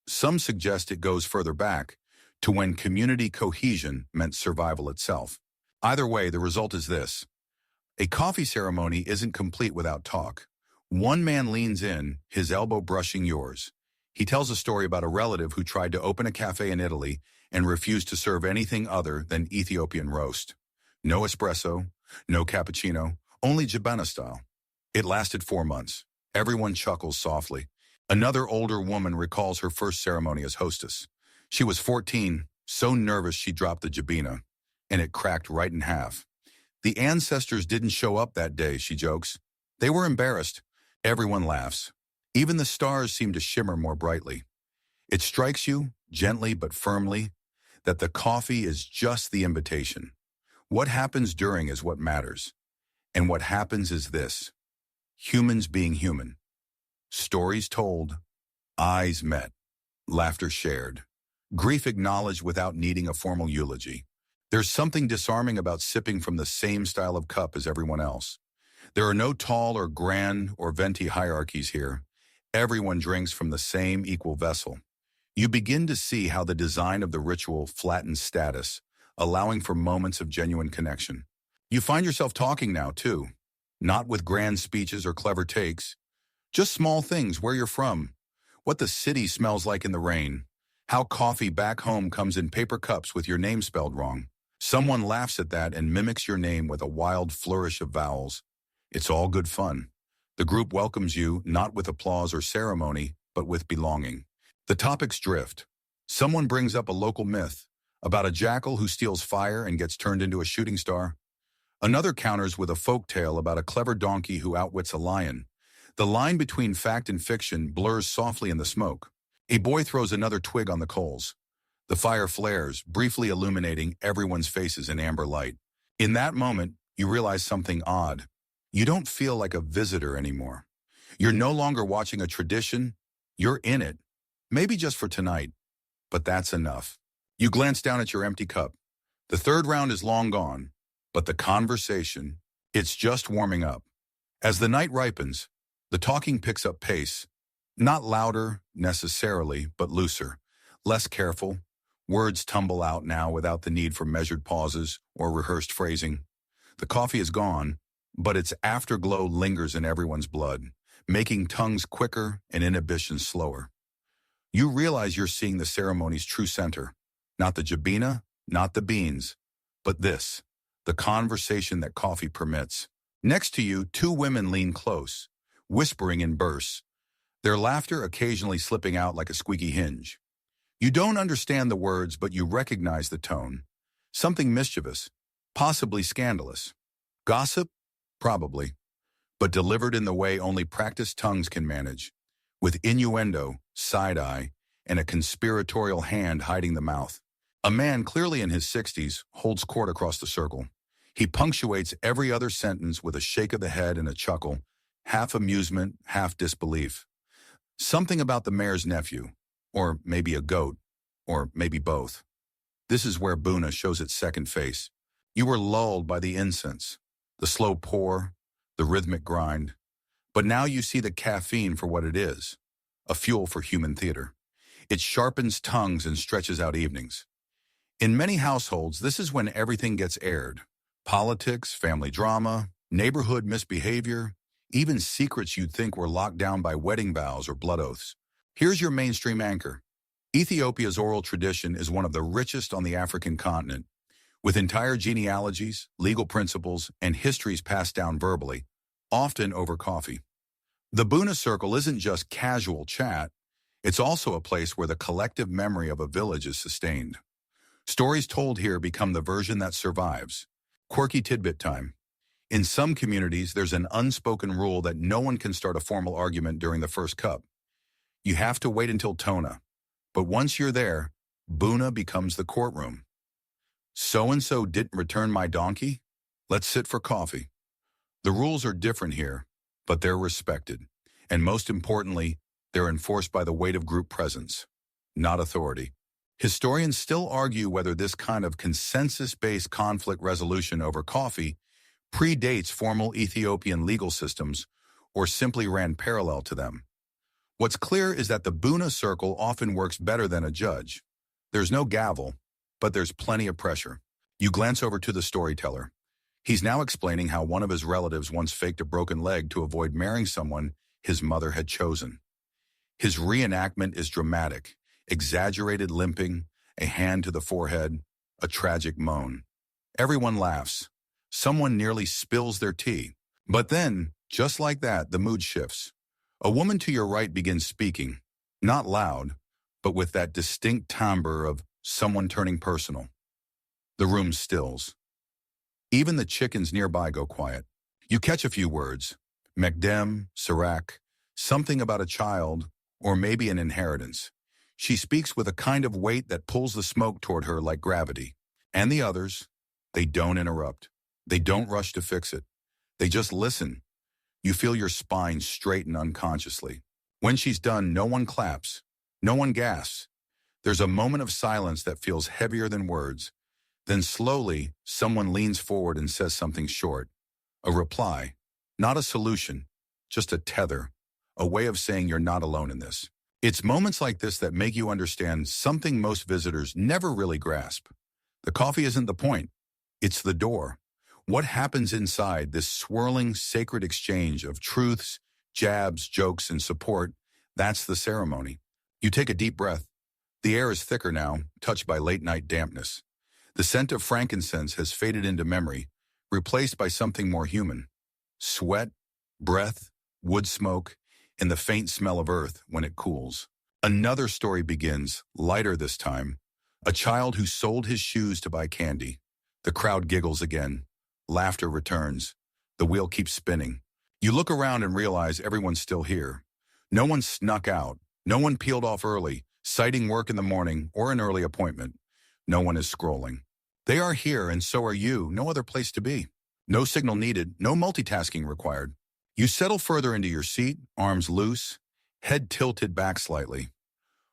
Some suggest it goes further back, to when community cohesion meant survival itself. Either way, the result is this: A coffee ceremony isn't complete without talk. One man leans in, his elbow brushing yours. He tells a story about a relative who tried to open a cafe in Italy and refused to serve anything other than Ethiopian roast. No espresso, no cappuccino, only Jabana style. It lasted 4 months. Everyone chuckles softly. Another older woman recalls her first ceremony as hostess. She was 14, so nervous she dropped the jabina, and it cracked right in half. The ancestors didn't show up that day, she jokes. They were embarrassed. Everyone laughs. Even the stars seem to shimmer more brightly. It strikes you, gently but firmly, that the coffee is just the invitation. What happens during is what matters. And what happens is this: humans being human. Stories told, eyes met, laughter shared, grief acknowledged without needing a formal eulogy. There's something disarming about sipping from the same style of cup as everyone else. There are no tall or grand or venti hierarchies here. Everyone drinks from the same equal vessel. You begin to see how the design of the ritual flattens status, allowing for moments of genuine connection. You find yourself talking now, too, not with grand speeches or clever takes, just small things: where you're from, what the city smells like in the rain, how coffee back home comes in paper cups with your name spelled wrong. Someone laughs at that and mimics your name with a wild flourish of vowels. It's all good fun. The group welcomes you not with applause or ceremony, but with belonging. The topics drift. Someone brings up a local myth about a jackal who steals fire and gets turned into a shooting star. Another counters with a folk tale about a clever donkey who outwits a lion. The line between fact and fiction blurs softly in the smoke. A boy throws another twig on the coals. The fire flares, briefly illuminating everyone's faces in amber light. In that moment, you realize something odd. You don't feel like a visitor anymore. You're no longer watching a tradition. You're in it. Maybe just for tonight. But that's enough. You glance down at your empty cup. The third round is long gone, but the conversation, it's just warming up. As the night ripens, the talking picks up pace. Not louder, necessarily, but looser. Less careful. Words tumble out now without the need for measured pauses or rehearsed phrasing. The coffee is gone, but its afterglow lingers in everyone's blood, making tongues quicker and inhibitions slower. You realize you're seeing the ceremony's true center. Not the jabina, not the beans, but this, the conversation that coffee permits. Next to you, two women lean close, whispering in bursts, their laughter occasionally slipping out like a squeaky hinge. You don't understand the words, but you recognize the tone. Something mischievous, possibly scandalous. Gossip? Probably. But delivered in the way only practiced tongues can manage, with innuendo, side-eye, and a conspiratorial hand hiding the mouth. A man clearly in his 60s holds court across the circle. He punctuates every other sentence with a shake of the head and a chuckle, half amusement, half disbelief. Something about the mayor's nephew, or maybe a goat, or maybe both. This is where Buna shows its second face. You were lulled by the incense, the slow pour, the rhythmic grind. But now you see the caffeine for what it is, a fuel for human theater. It sharpens tongues and stretches out evenings. In many households, this is when everything gets aired. Politics, family drama, neighborhood misbehavior, even secrets you'd think were locked down by wedding vows or blood oaths. Here's your mainstream anchor. Ethiopia's oral tradition is one of the richest on the African continent, with entire genealogies, legal principles, and histories passed down verbally, often over coffee. The Buna Circle isn't just casual chat, it's also a place where the collective memory of a village is sustained. Stories told here become the version that survives. Quirky tidbit time. In some communities, there's an unspoken rule that no one can start a formal argument during the first cup. You have to wait until Tona. But once you're there, Buna becomes the courtroom. So-and-so didn't return my donkey? Let's sit for coffee. The rules are different here, but they're respected. And most importantly, they're enforced by the weight of group presence, not authority. Historians still argue whether this kind of consensus-based conflict resolution over coffee predates formal Ethiopian legal systems or simply ran parallel to them. What's clear is that the Buna Circle often works better than a judge. There's no gavel, but there's plenty of pressure. You glance over to the storyteller. He's now explaining how one of his relatives once faked a broken leg to avoid marrying someone his mother had chosen. His reenactment is dramatic, exaggerated limping, a hand to the forehead, a tragic moan. Everyone laughs. Someone nearly spills their tea. But then, just like that, the mood shifts. A woman to your right begins speaking, not loud, but with that distinct timbre of someone turning personal. The room stills. Even the chickens nearby go quiet. You catch a few words. Mekdem, Sirach, something about a child, or maybe an inheritance. She speaks with a kind of weight that pulls the smoke toward her like gravity. And the others, they don't interrupt. They don't rush to fix it. They just listen. You feel your spine straighten unconsciously. When she's done, no one claps. No one gasps. There's a moment of silence that feels heavier than words. Then slowly, someone leans forward and says something short. A reply. Not a solution, just a tether. A way of saying you're not alone in this. It's moments like this that make you understand something most visitors never really grasp. The coffee isn't the point. It's the door. What happens inside this swirling, sacred exchange of truths, jabs, jokes, and support, that's the ceremony. You take a deep breath. The air is thicker now, touched by late-night dampness. The scent of frankincense has faded into memory, replaced by something more human. Sweat, breath, wood smoke, and the faint smell of earth when it cools. Another story begins, lighter this time. A child who sold his shoes to buy candy. The crowd giggles again. Laughter returns. The wheel keeps spinning. You look around and realize everyone's still here. No one snuck out. No one peeled off early, citing work in the morning or an early appointment. No one is scrolling. They are here, and so are you. No other place to be. No signal needed, no multitasking required. You settle further into your seat, arms loose, head tilted back slightly.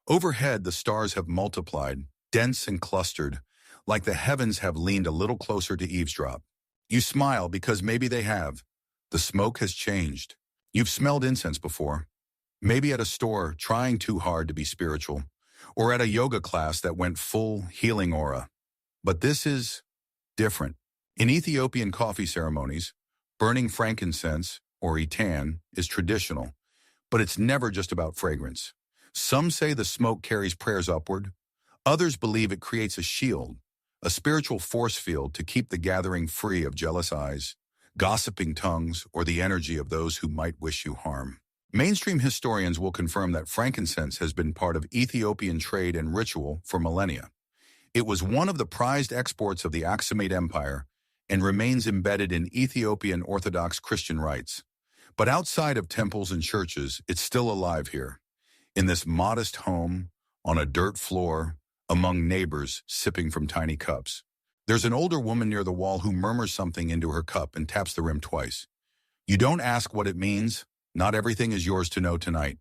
Overhead, the stars have multiplied, dense and clustered, like the heavens have leaned a little closer to eavesdrop. You smile because maybe they have. The smoke has changed. You've smelled incense before. Maybe at a store trying too hard to be spiritual, or at a yoga class that went full healing aura. But this is different. In Ethiopian coffee ceremonies, burning frankincense, or etan, is traditional, but it's never just about fragrance. Some say the smoke carries prayers upward. Others believe it creates a shield, a spiritual force field to keep the gathering free of jealous eyes, gossiping tongues, or the energy of those who might wish you harm. Mainstream historians will confirm that frankincense has been part of Ethiopian trade and ritual for millennia. It was one of the prized exports of the Aksumite Empire and remains embedded in Ethiopian Orthodox Christian rites. But outside of temples and churches, it's still alive here, in this modest home, on a dirt floor, among neighbors sipping from tiny cups. There's an older woman near the wall who murmurs something into her cup and taps the rim twice. You don't ask what it means. Not everything is yours to know tonight.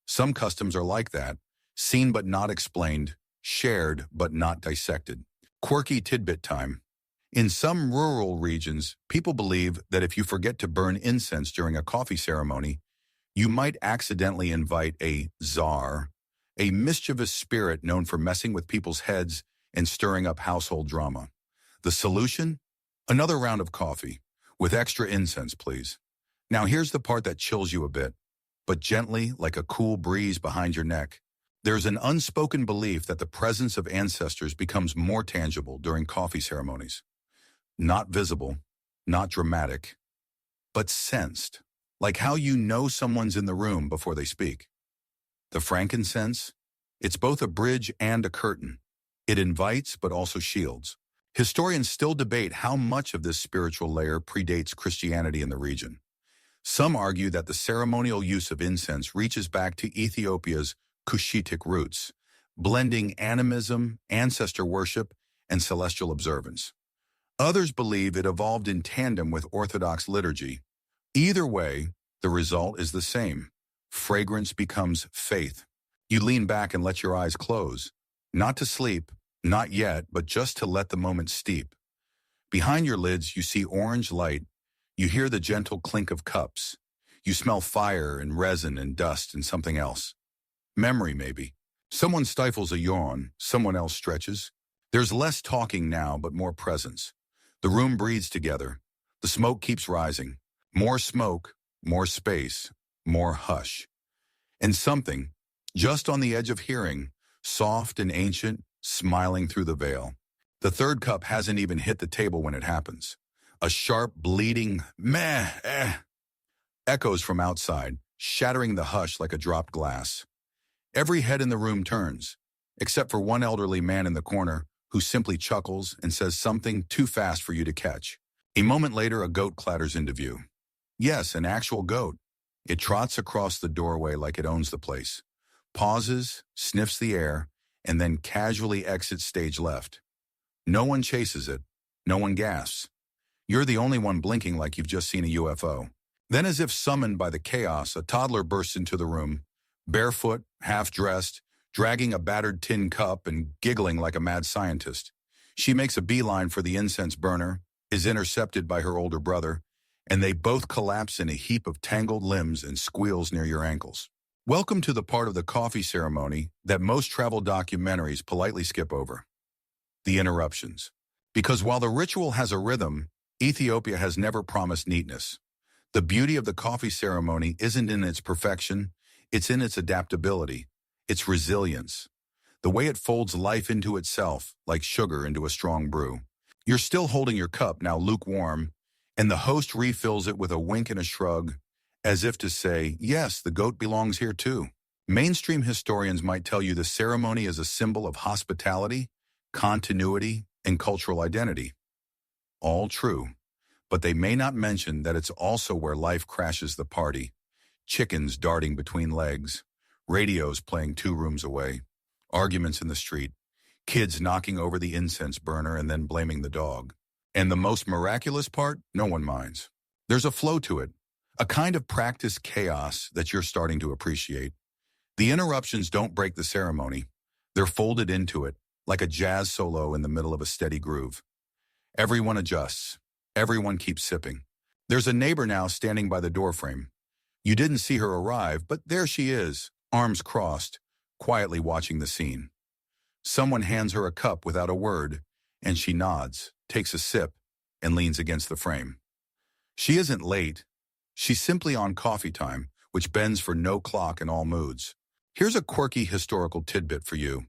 Some customs are like that, seen but not explained, shared but not dissected. Quirky tidbit time. In some rural regions, people believe that if you forget to burn incense during a coffee ceremony, you might accidentally invite a czar, a mischievous spirit known for messing with people's heads and stirring up household drama. The solution? Another round of coffee, with extra incense, please. Now here's the part that chills you a bit, but gently like a cool breeze behind your neck. There's an unspoken belief that the presence of ancestors becomes more tangible during coffee ceremonies. Not visible, not dramatic, but sensed, like how you know someone's in the room before they speak. The frankincense? It's both a bridge and a curtain. It invites but also shields. Historians still debate how much of this spiritual layer predates Christianity in the region. Some argue that the ceremonial use of incense reaches back to Ethiopia's Cushitic roots, blending animism, ancestor worship, and celestial observance. Others believe it evolved in tandem with Orthodox liturgy. Either way, the result is the same. Fragrance becomes faith. You lean back and let your eyes close. Not to sleep, not yet, but just to let the moment steep. Behind your lids, you see orange light. You hear the gentle clink of cups. You smell fire and resin and dust and something else. Memory, maybe. Someone stifles a yawn, someone else stretches. There's less talking now, but more presence. The room breathes together. The smoke keeps rising. More smoke, more space, more hush. And something, just on the edge of hearing, soft and ancient, smiling through the veil. The third cup hasn't even hit the table when it happens. A sharp, bleeding meh echoes from outside, shattering the hush like a dropped glass. Every head in the room turns, except for one elderly man in the corner who simply chuckles and says something too fast for you to catch. A moment later, a goat clatters into view. Yes, an actual goat. It trots across the doorway like it owns the place, pauses, sniffs the air, and then casually exits stage left. No one chases it. No one gasps. You're the only one blinking like you've just seen a UFO. Then, as if summoned by the chaos, a toddler bursts into the room, barefoot, half-dressed, dragging a battered tin cup and giggling like a mad scientist. She makes a beeline for the incense burner, is intercepted by her older brother, and they both collapse in a heap of tangled limbs and squeals near your ankles. Welcome to the part of the coffee ceremony that most travel documentaries politely skip over. The interruptions. Because while the ritual has a rhythm, Ethiopia has never promised neatness. The beauty of the coffee ceremony isn't in its perfection, it's in its adaptability, its resilience. The way it folds life into itself, like sugar into a strong brew. You're still holding your cup, now lukewarm, and the host refills it with a wink and a shrug, as if to say, yes, the goat belongs here too. Mainstream historians might tell you the ceremony is a symbol of hospitality, continuity, and cultural identity. All true, but they may not mention that it's also where life crashes the party. Chickens darting between legs, radios playing 2 rooms away, arguments in the street, kids knocking over the incense burner and then blaming the dog. And the most miraculous part, no one minds. There's a flow to it, a kind of practiced chaos that you're starting to appreciate. The interruptions don't break the ceremony. They're folded into it, like a jazz solo in the middle of a steady groove. Everyone adjusts. Everyone keeps sipping. There's a neighbor now standing by the doorframe. You didn't see her arrive, but there she is, arms crossed, quietly watching the scene. Someone hands her a cup without a word, and she nods, takes a sip, and leans against the frame. She isn't late. She's simply on coffee time, which bends for no clock in all moods. Here's a quirky historical tidbit for you.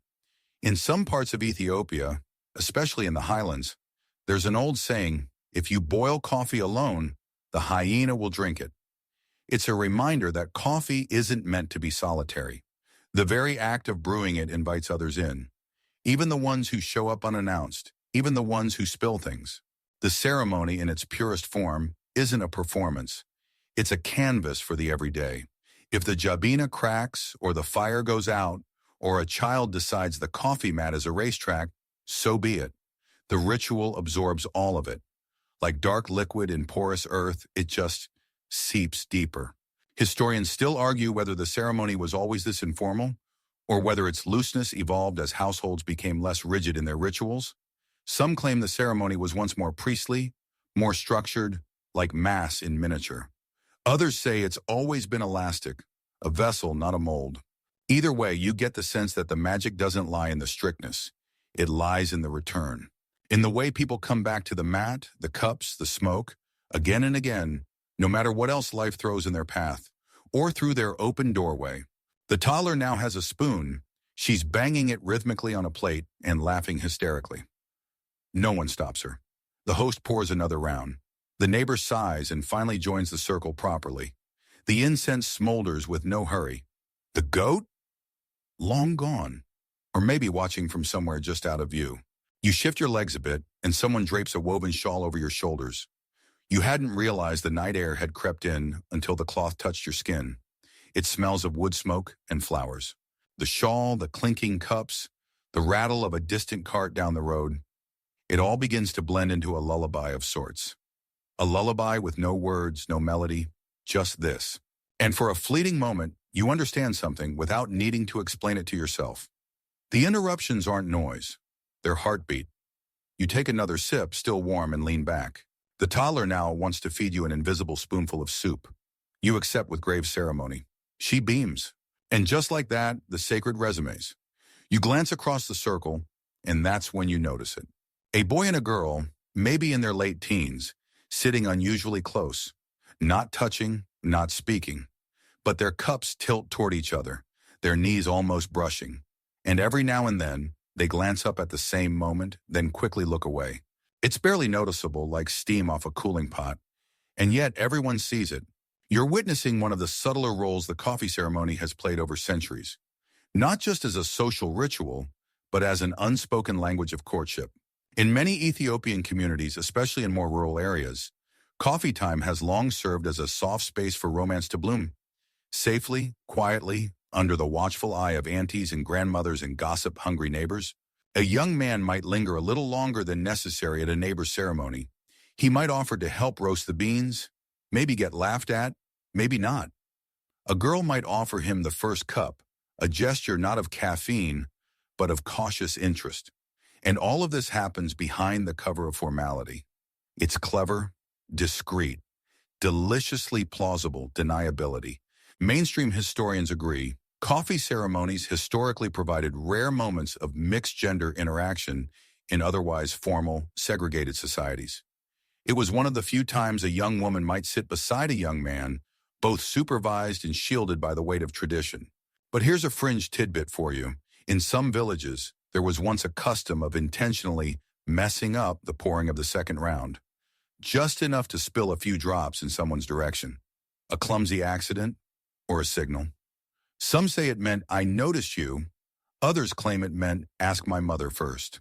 In some parts of Ethiopia, especially in the highlands, there's an old saying, if you boil coffee alone, the hyena will drink it. It's a reminder that coffee isn't meant to be solitary. The very act of brewing it invites others in. Even the ones who show up unannounced, even the ones who spill things. The ceremony in its purest form isn't a performance. It's a canvas for the everyday. If the jabina cracks, or the fire goes out, or a child decides the coffee mat is a racetrack, so be it. The ritual absorbs all of it. Like dark liquid in porous earth, it just seeps deeper. Historians still argue whether the ceremony was always this informal, or whether its looseness evolved as households became less rigid in their rituals. Some claim the ceremony was once more priestly, more structured, like mass in miniature. Others say it's always been elastic, a vessel, not a mold. Either way, you get the sense that the magic doesn't lie in the strictness. It lies in the return. In the way people come back to the mat, the cups, the smoke, again and again, no matter what else life throws in their path, or through their open doorway. The toddler now has a spoon. She's banging it rhythmically on a plate and laughing hysterically. No one stops her. The host pours another round. The neighbor sighs and finally joins the circle properly. The incense smolders with no hurry. The goat? Long gone. Or maybe watching from somewhere just out of view. You shift your legs a bit, and someone drapes a woven shawl over your shoulders. You hadn't realized the night air had crept in until the cloth touched your skin. It smells of wood smoke and flowers. The shawl, the clinking cups, the rattle of a distant cart down the road. It all begins to blend into a lullaby of sorts. A lullaby with no words, no melody, just this. And for a fleeting moment, you understand something without needing to explain it to yourself. The interruptions aren't noise. They're heartbeat. You take another sip, still warm, and lean back. The toddler now wants to feed you an invisible spoonful of soup. You accept with grave ceremony. She beams. And just like that, the sacred resumes. You glance across the circle, and that's when you notice it. A boy and a girl, maybe in their late teens, sitting unusually close, not touching, not speaking, but their cups tilt toward each other, their knees almost brushing, and every now and then, they glance up at the same moment, then quickly look away. It's barely noticeable, like steam off a cooling pot, and yet everyone sees it. You're witnessing one of the subtler roles the coffee ceremony has played over centuries, not just as a social ritual, but as an unspoken language of courtship. In many Ethiopian communities, especially in more rural areas, coffee time has long served as a soft space for romance to bloom. Safely, quietly, under the watchful eye of aunties and grandmothers and gossip-hungry neighbors, a young man might linger a little longer than necessary at a neighbor's ceremony. He might offer to help roast the beans, maybe get laughed at, maybe not. A girl might offer him the first cup, a gesture not of caffeine, but of cautious interest. And all of this happens behind the cover of formality. It's clever, discreet, deliciously plausible deniability. Mainstream historians agree, coffee ceremonies historically provided rare moments of mixed-gender interaction in otherwise formal, segregated societies. It was one of the few times a young woman might sit beside a young man, both supervised and shielded by the weight of tradition. But here's a fringe tidbit for you. In some villages, there was once a custom of intentionally messing up the pouring of the second round, just enough to spill a few drops in someone's direction. A clumsy accident or a signal. Some say it meant, "I noticed you." Others claim it meant, "Ask my mother first."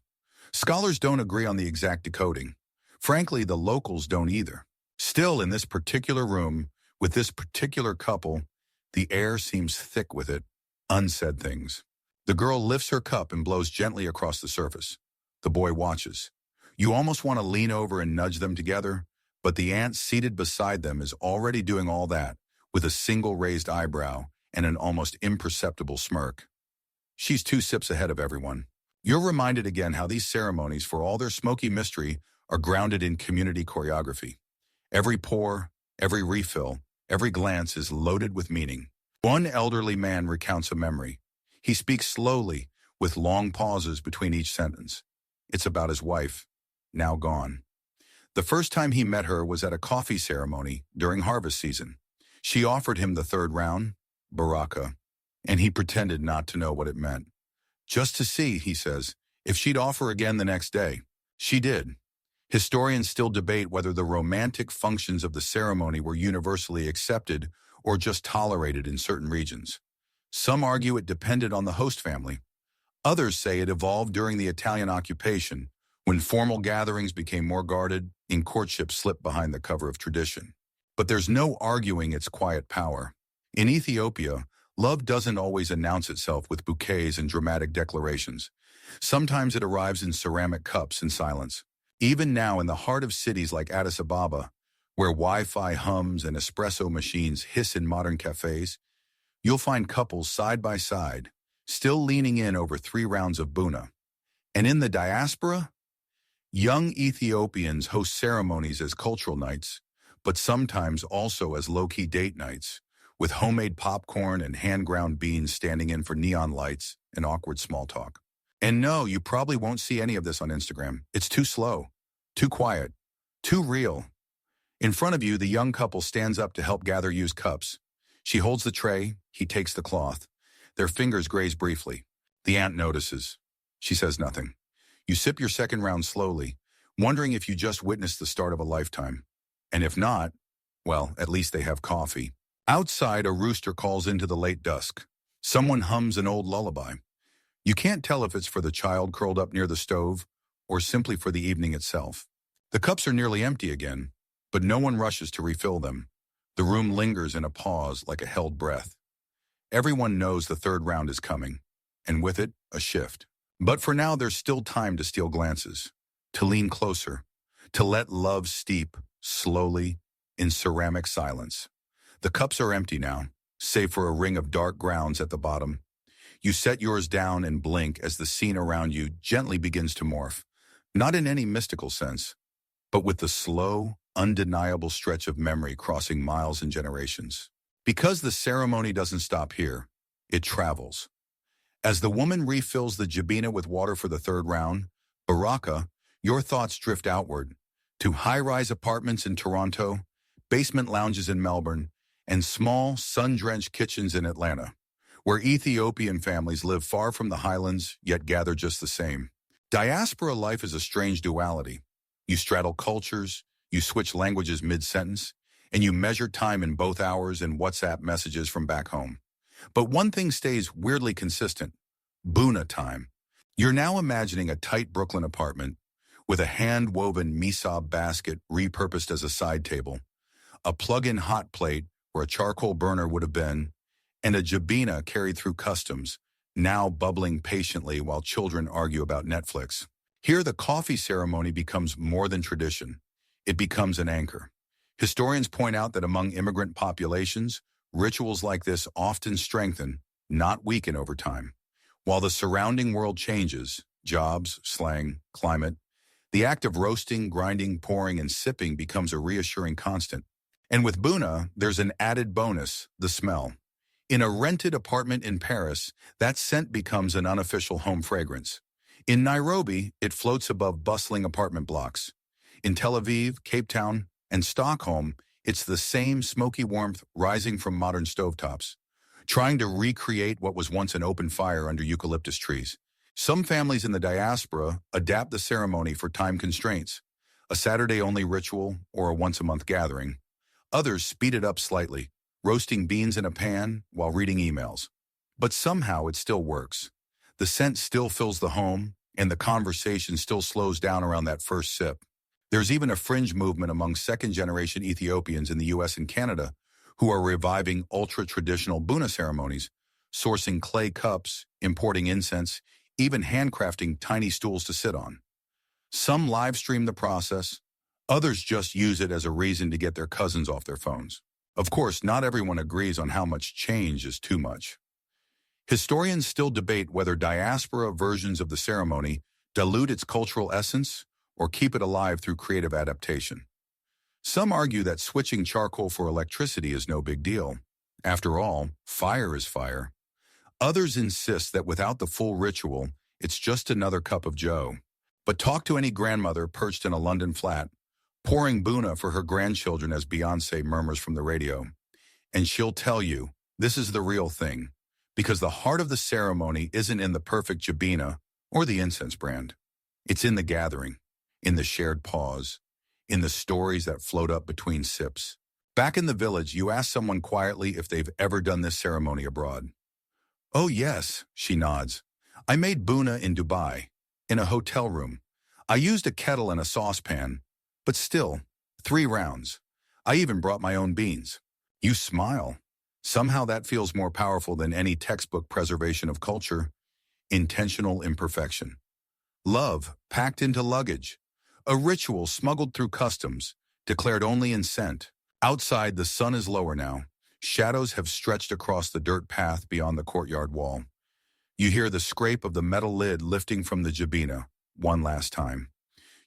Scholars don't agree on the exact decoding. Frankly, the locals don't either. Still, in this particular room, with this particular couple, the air seems thick with it, unsaid things. The girl lifts her cup and blows gently across the surface. The boy watches. You almost want to lean over and nudge them together, but the aunt seated beside them is already doing all that, with a single raised eyebrow and an almost imperceptible smirk. She's 2 sips ahead of everyone. You're reminded again how these ceremonies, for all their smoky mystery, are grounded in community choreography. Every pour, every refill, every glance is loaded with meaning. One elderly man recounts a memory. He speaks slowly, with long pauses between each sentence. It's about his wife, now gone. The first time he met her was at a coffee ceremony during harvest season. She offered him the third round, baraka, and he pretended not to know what it meant. Just to see, he says, if she'd offer again the next day. She did. Historians still debate whether the romantic functions of the ceremony were universally accepted or just tolerated in certain regions. Some argue it depended on the host family. Others say it evolved during the Italian occupation, when formal gatherings became more guarded and courtship slipped behind the cover of tradition. But there's no arguing its quiet power. In Ethiopia, love doesn't always announce itself with bouquets and dramatic declarations. Sometimes it arrives in ceramic cups and silence. Even now, in the heart of cities like Addis Ababa, where Wi-Fi hums and espresso machines hiss in modern cafes, you'll find couples side by side, still leaning in over 3 rounds of buna. And in the diaspora, young Ethiopians host ceremonies as cultural nights, but sometimes also as low-key date nights, with homemade popcorn and hand-ground beans standing in for neon lights and awkward small talk. And no, you probably won't see any of this on Instagram. It's too slow, too quiet, too real. In front of you, the young couple stands up to help gather used cups. She holds the tray, he takes the cloth. Their fingers graze briefly. The aunt notices. She says nothing. You sip your second round slowly, wondering if you just witnessed the start of a lifetime. And if not, well, at least they have coffee. Outside, a rooster calls into the late dusk. Someone hums an old lullaby. You can't tell if it's for the child curled up near the stove or simply for the evening itself. The cups are nearly empty again, but no one rushes to refill them. The room lingers in a pause like a held breath. Everyone knows the third round is coming, and with it, a shift. But for now, there's still time to steal glances, to lean closer, to let love steep, slowly, in ceramic silence. The cups are empty now, save for a ring of dark grounds at the bottom. You set yours down and blink as the scene around you gently begins to morph, not in any mystical sense, but with the slow, undeniable stretch of memory crossing miles and generations. Because the ceremony doesn't stop here, it travels. As the woman refills the jabina with water for the third round, baraka, your thoughts drift outward, to high-rise apartments in Toronto, basement lounges in Melbourne, and small, sun-drenched kitchens in Atlanta, where Ethiopian families live far from the highlands, yet gather just the same. Diaspora life is a strange duality. You straddle cultures, you switch languages mid-sentence, and you measure time in both hours and WhatsApp messages from back home. But one thing stays weirdly consistent: Buna time. You're now imagining a tight Brooklyn apartment with a hand-woven misab basket repurposed as a side table, a plug-in hot plate where a charcoal burner would have been, and a jabina carried through customs, now bubbling patiently while children argue about Netflix. Here, the coffee ceremony becomes more than tradition. It becomes an anchor. Historians point out that among immigrant populations, rituals like this often strengthen, not weaken over time. While the surrounding world changes, jobs, slang, climate, the act of roasting, grinding, pouring, and sipping becomes a reassuring constant. And with Buna, there's an added bonus: the smell. In a rented apartment in Paris, that scent becomes an unofficial home fragrance. In Nairobi, it floats above bustling apartment blocks. In Tel Aviv, Cape Town, and Stockholm, it's the same smoky warmth rising from modern stovetops, trying to recreate what was once an open fire under eucalyptus trees. Some families in the diaspora adapt the ceremony for time constraints, a Saturday-only ritual or a once-a-month gathering. Others speed it up slightly, roasting beans in a pan while reading emails. But somehow it still works. The scent still fills the home, and the conversation still slows down around that first sip. There's even a fringe movement among second-generation Ethiopians in the US and Canada who are reviving ultra-traditional Buna ceremonies, sourcing clay cups, importing incense, even handcrafting tiny stools to sit on. Some live stream the process, others just use it as a reason to get their cousins off their phones. Of course, not everyone agrees on how much change is too much. Historians still debate whether diaspora versions of the ceremony dilute its cultural essence or keep it alive through creative adaptation. Some argue that switching charcoal for electricity is no big deal. After all, fire is fire. Others insist that without the full ritual, it's just another cup of joe. But talk to any grandmother perched in a London flat, pouring Buna for her grandchildren as Beyoncé murmurs from the radio, and she'll tell you this is the real thing, because the heart of the ceremony isn't in the perfect jabina or the incense brand. It's in the gathering, in the shared pause, in the stories that float up between sips. Back in the village, you ask someone quietly if they've ever done this ceremony abroad. "Oh yes," she nods. "I made Buna in Dubai, in a hotel room. I used a kettle and a saucepan, but still, 3 rounds. I even brought my own beans." You smile. Somehow that feels more powerful than any textbook preservation of culture. Intentional imperfection. Love packed into luggage. A ritual smuggled through customs, declared only in scent. Outside, the sun is lower now. Shadows have stretched across the dirt path beyond the courtyard wall. You hear the scrape of the metal lid lifting from the jabina, one last time.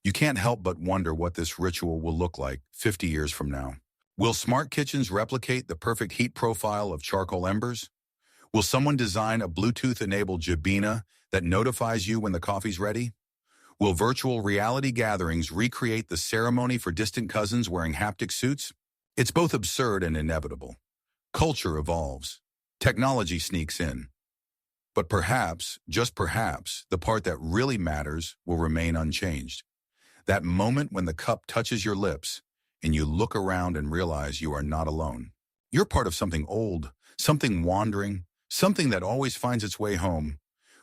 You can't help but wonder what this ritual will look like 50 years from now. Will smart kitchens replicate the perfect heat profile of charcoal embers? Will someone design a Bluetooth-enabled jabina that notifies you when the coffee's ready? Will virtual reality gatherings recreate the ceremony for distant cousins wearing haptic suits? It's both absurd and inevitable. Culture evolves. Technology sneaks in. But perhaps, just perhaps, the part that really matters will remain unchanged. That moment when the cup touches your lips and you look around and realize you are not alone. You're part of something old, something wandering, something that always finds its way home,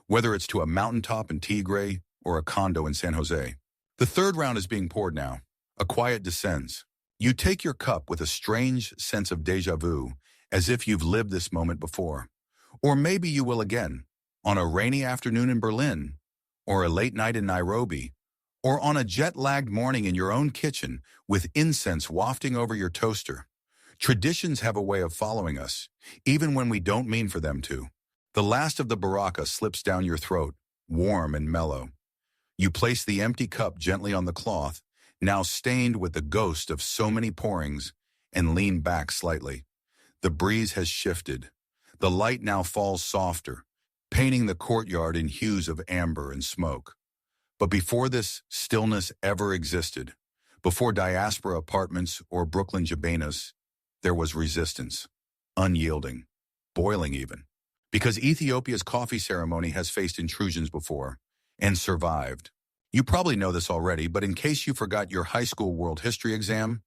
whether it's to a mountaintop in Tigray or a condo in San Jose. The third round is being poured now. A quiet descends. You take your cup with a strange sense of déjà vu, as if you've lived this moment before. Or maybe you will again, on a rainy afternoon in Berlin, or a late night in Nairobi, or on a jet-lagged morning in your own kitchen with incense wafting over your toaster. Traditions have a way of following us, even when we don't mean for them to. The last of the baraka slips down your throat, warm and mellow. You place the empty cup gently on the cloth, now stained with the ghost of so many pourings, and lean back slightly. The breeze has shifted. The light now falls softer, painting the courtyard in hues of amber and smoke. But before this stillness ever existed, Before diaspora apartments or Brooklyn Jabanas, there was resistance, unyielding, boiling even. Because Ethiopia's coffee ceremony has faced intrusions before and survived. You probably know this already, but in case you forgot your high school world history exam,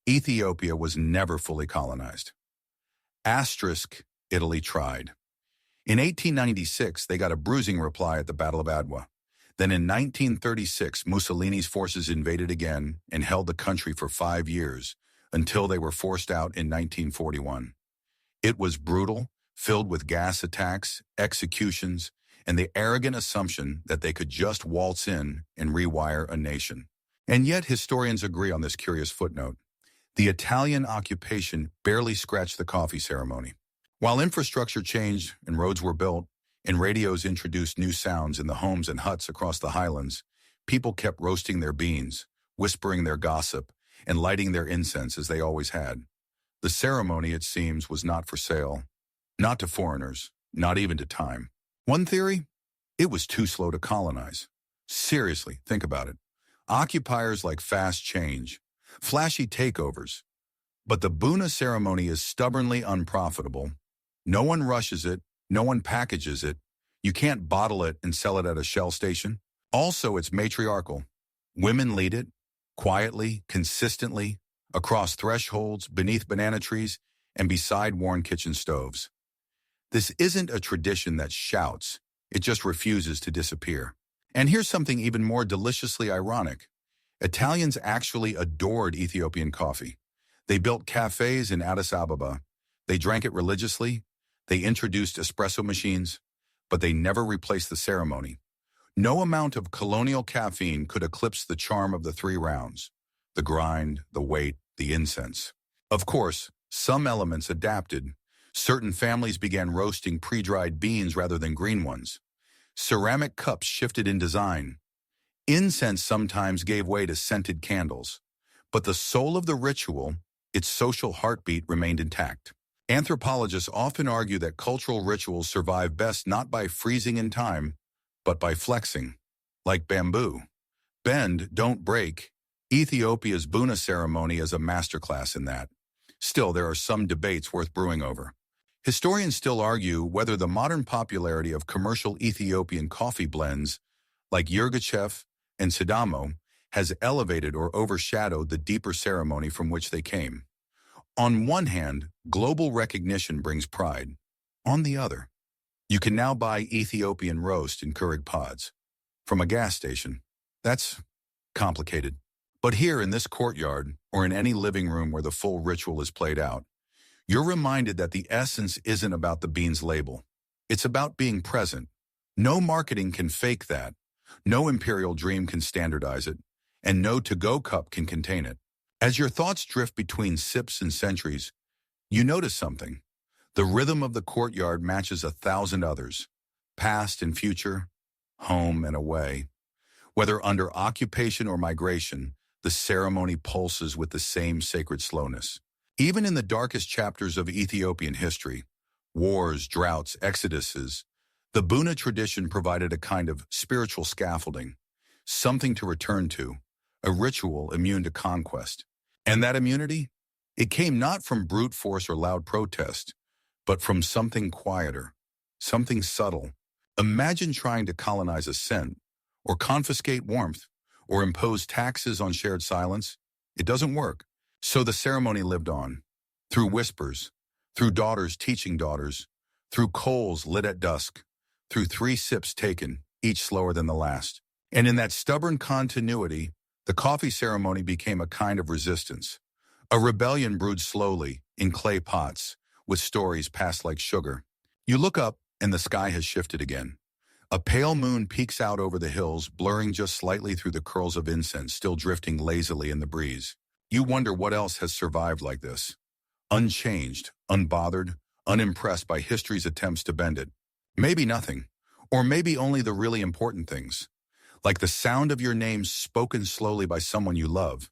Ethiopia was never fully colonized. Asterisk, Italy tried. In 1896, they got a bruising reply at the Battle of Adwa. Then in 1936, Mussolini's forces invaded again and held the country for 5 years until they were forced out in 1941. It was brutal, filled with gas attacks, executions, and the arrogant assumption that they could just waltz in and rewire a nation. And yet historians agree on this curious footnote. The Italian occupation barely scratched the coffee ceremony. While infrastructure changed and roads were built, and radios introduced new sounds in the homes and huts across the highlands, people kept roasting their beans, whispering their gossip, and lighting their incense as they always had. The ceremony, it seems, was not for sale. Not to foreigners, not even to time. One theory? It was too slow to colonize. Seriously, think about it. Occupiers like fast change, flashy takeovers. But the Buna ceremony is stubbornly unprofitable. No one rushes it, no one packages it. You can't bottle it and sell it at a Shell station. Also, it's matriarchal. Women lead it, quietly, consistently, across thresholds, beneath banana trees, and beside worn kitchen stoves. This isn't a tradition that shouts, it just refuses to disappear. And here's something even more deliciously ironic. Italians actually adored Ethiopian coffee. They built cafes in Addis Ababa. They drank it religiously. They introduced espresso machines, but they never replaced the ceremony. No amount of colonial caffeine could eclipse the charm of the 3 rounds, the grind, the weight, the incense. Of course, some elements adapted. Certain families began roasting pre-dried beans rather than green ones. Ceramic cups shifted in design. Incense sometimes gave way to scented candles. But the soul of the ritual, its social heartbeat, remained intact. Anthropologists often argue that cultural rituals survive best not by freezing in time, but by flexing. Like bamboo. Bend, don't break. Ethiopia's Buna ceremony is a masterclass in that. Still, there are some debates worth brewing over. Historians still argue whether the modern popularity of commercial Ethiopian coffee blends like Yirgacheffe and Sidamo has elevated or overshadowed the deeper ceremony from which they came. On one hand, global recognition brings pride. On the other, you can now buy Ethiopian roast in Keurig pods from a gas station. That's complicated. But here in this courtyard, or in any living room where the full ritual is played out, you're reminded that the essence isn't about the bean's label. It's about being present. No marketing can fake that. No imperial dream can standardize it. And no to-go cup can contain it. As your thoughts drift between sips and centuries, you notice something. The rhythm of the courtyard matches 1,000 others, past and future, home and away. Whether under occupation or migration, the ceremony pulses with the same sacred slowness. Even in the darkest chapters of Ethiopian history, wars, droughts, exoduses, the Buna tradition provided a kind of spiritual scaffolding, something to return to, a ritual immune to conquest. And that immunity? It came not from brute force or loud protest, but from something quieter, something subtle. Imagine trying to colonize a scent, or confiscate warmth, or impose taxes on shared silence. It doesn't work. So the ceremony lived on, through whispers, through daughters teaching daughters, through coals lit at dusk, through 3 sips taken, each slower than the last. And in that stubborn continuity, the coffee ceremony became a kind of resistance. A rebellion brewed slowly, in clay pots, with stories passed like sugar. You look up, and the sky has shifted again. A pale moon peeks out over the hills, blurring just slightly through the curls of incense still drifting lazily in the breeze. You wonder what else has survived like this. Unchanged, unbothered, unimpressed by history's attempts to bend it. Maybe nothing. Or maybe only the really important things. Like the sound of your name spoken slowly by someone you love.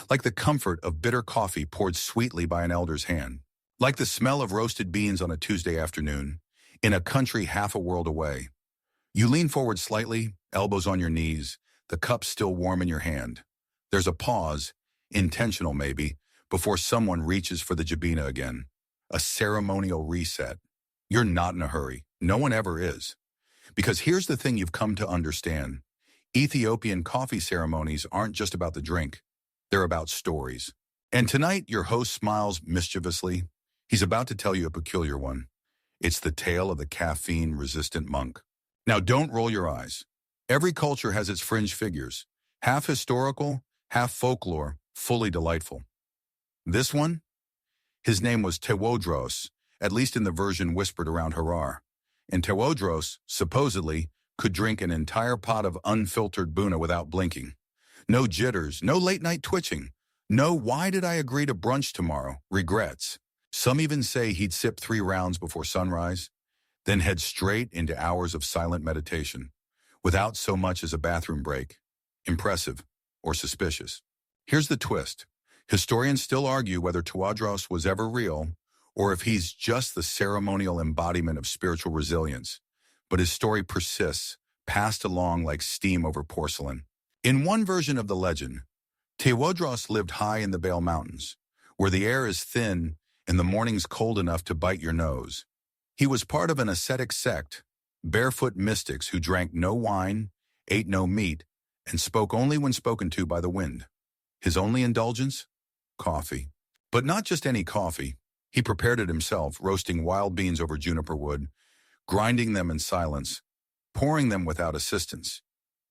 Like the comfort of bitter coffee poured sweetly by an elder's hand. Like the smell of roasted beans on a Tuesday afternoon, in a country half a world away. You lean forward slightly, elbows on your knees, the cup still warm in your hand. There's a pause, intentional maybe, before someone reaches for the jabina again. A ceremonial reset. You're not in a hurry. No one ever is. Because here's the thing you've come to understand. Ethiopian coffee ceremonies aren't just about the drink. They're about stories. And tonight, your host smiles mischievously. He's about to tell you a peculiar one. It's the tale of the caffeine-resistant monk. Now, don't roll your eyes. Every culture has its fringe figures. Half historical, half folklore, fully delightful. This one? His name was Tewodros, at least in the version whispered around Harar. And Tewodros, supposedly, could drink an entire pot of unfiltered buna without blinking. No jitters, no late-night twitching. No why did I agree to brunch tomorrow, regrets. Some even say he'd sip 3 rounds before sunrise, then head straight into hours of silent meditation, without so much as a bathroom break. Impressive, or suspicious. Here's the twist. Historians still argue whether Tewodros was ever real, or if he's just the ceremonial embodiment of spiritual resilience. But his story persists, passed along like steam over porcelain. In one version of the legend, Tewodros lived high in the Bale Mountains, where the air is thin and the mornings cold enough to bite your nose. He was part of an ascetic sect, barefoot mystics who drank no wine, ate no meat, and spoke only when spoken to by the wind. His only indulgence? Coffee. But not just any coffee. He prepared it himself, roasting wild beans over juniper wood, grinding them in silence, pouring them without assistance.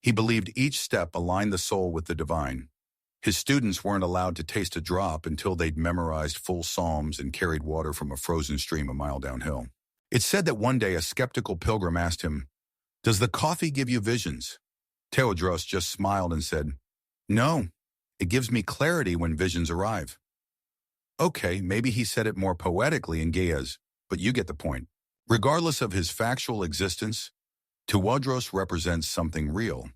He believed each step aligned the soul with the divine. His students weren't allowed to taste a drop until they'd memorized full psalms and carried water from a frozen stream a mile downhill. It's said that one day a skeptical pilgrim asked him, "Does the coffee give you visions?" Tewodros just smiled and said, "No, it gives me clarity when visions arrive." Okay, maybe he said it more poetically in Ge'ez, but you get the point. Regardless of his factual existence, Tewodros represents something real.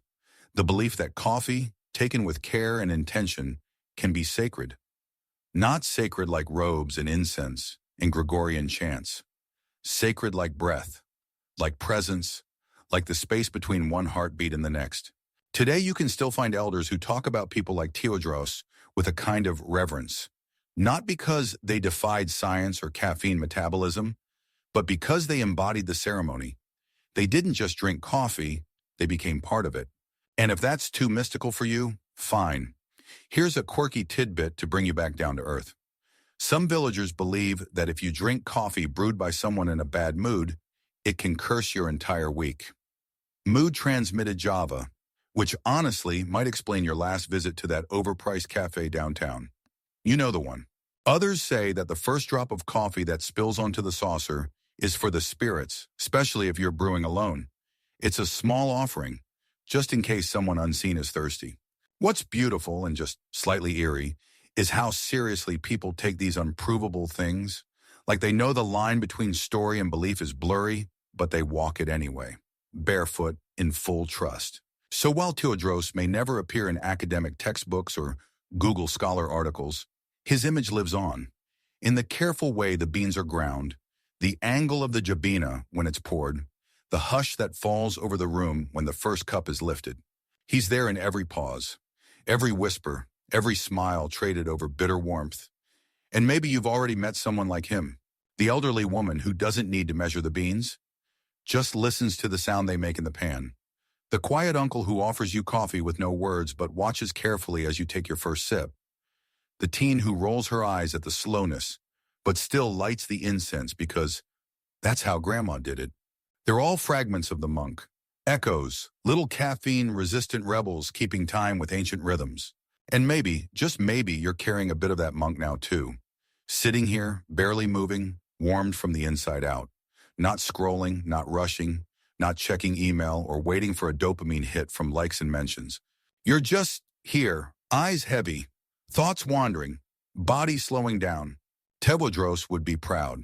The belief that coffee, taken with care and intention, can be sacred. Not sacred like robes and incense and Gregorian chants. Sacred like breath, like presence, like the space between one heartbeat and the next. Today you can still find elders who talk about people like Tewodros with a kind of reverence. Not because they defied science or caffeine metabolism, but because they embodied the ceremony. They didn't just drink coffee, they became part of it. And if that's too mystical for you, fine. Here's a quirky tidbit to bring you back down to earth. Some villagers believe that if you drink coffee brewed by someone in a bad mood, it can curse your entire week. Mood-transmitted Java, which honestly might explain your last visit to that overpriced cafe downtown. You know the one. Others say that the first drop of coffee that spills onto the saucer is for the spirits, especially if you're brewing alone. It's a small offering, just in case someone unseen is thirsty. What's beautiful and just slightly eerie is how seriously people take these unprovable things. Like they know the line between story and belief is blurry, but they walk it anyway, barefoot, in full trust. So while Tewodros may never appear in academic textbooks or Google Scholar articles, his image lives on. In the careful way the beans are ground, the angle of the jabina when it's poured, the hush that falls over the room when the first cup is lifted. He's there in every pause, every whisper, every smile traded over bitter warmth. And maybe you've already met someone like him, the elderly woman who doesn't need to measure the beans, just listens to the sound they make in the pan. The quiet uncle who offers you coffee with no words but watches carefully as you take your first sip. The teen who rolls her eyes at the slowness, but still lights the incense because that's how Grandma did it. They're all fragments of the monk, echoes, little caffeine-resistant rebels keeping time with ancient rhythms. And maybe, just maybe, you're carrying a bit of that monk now too. Sitting here, barely moving, warmed from the inside out. Not scrolling, not rushing, not checking email or waiting for a dopamine hit from likes and mentions. You're just here, eyes heavy, thoughts wandering, body slowing down. Tewodros would be proud.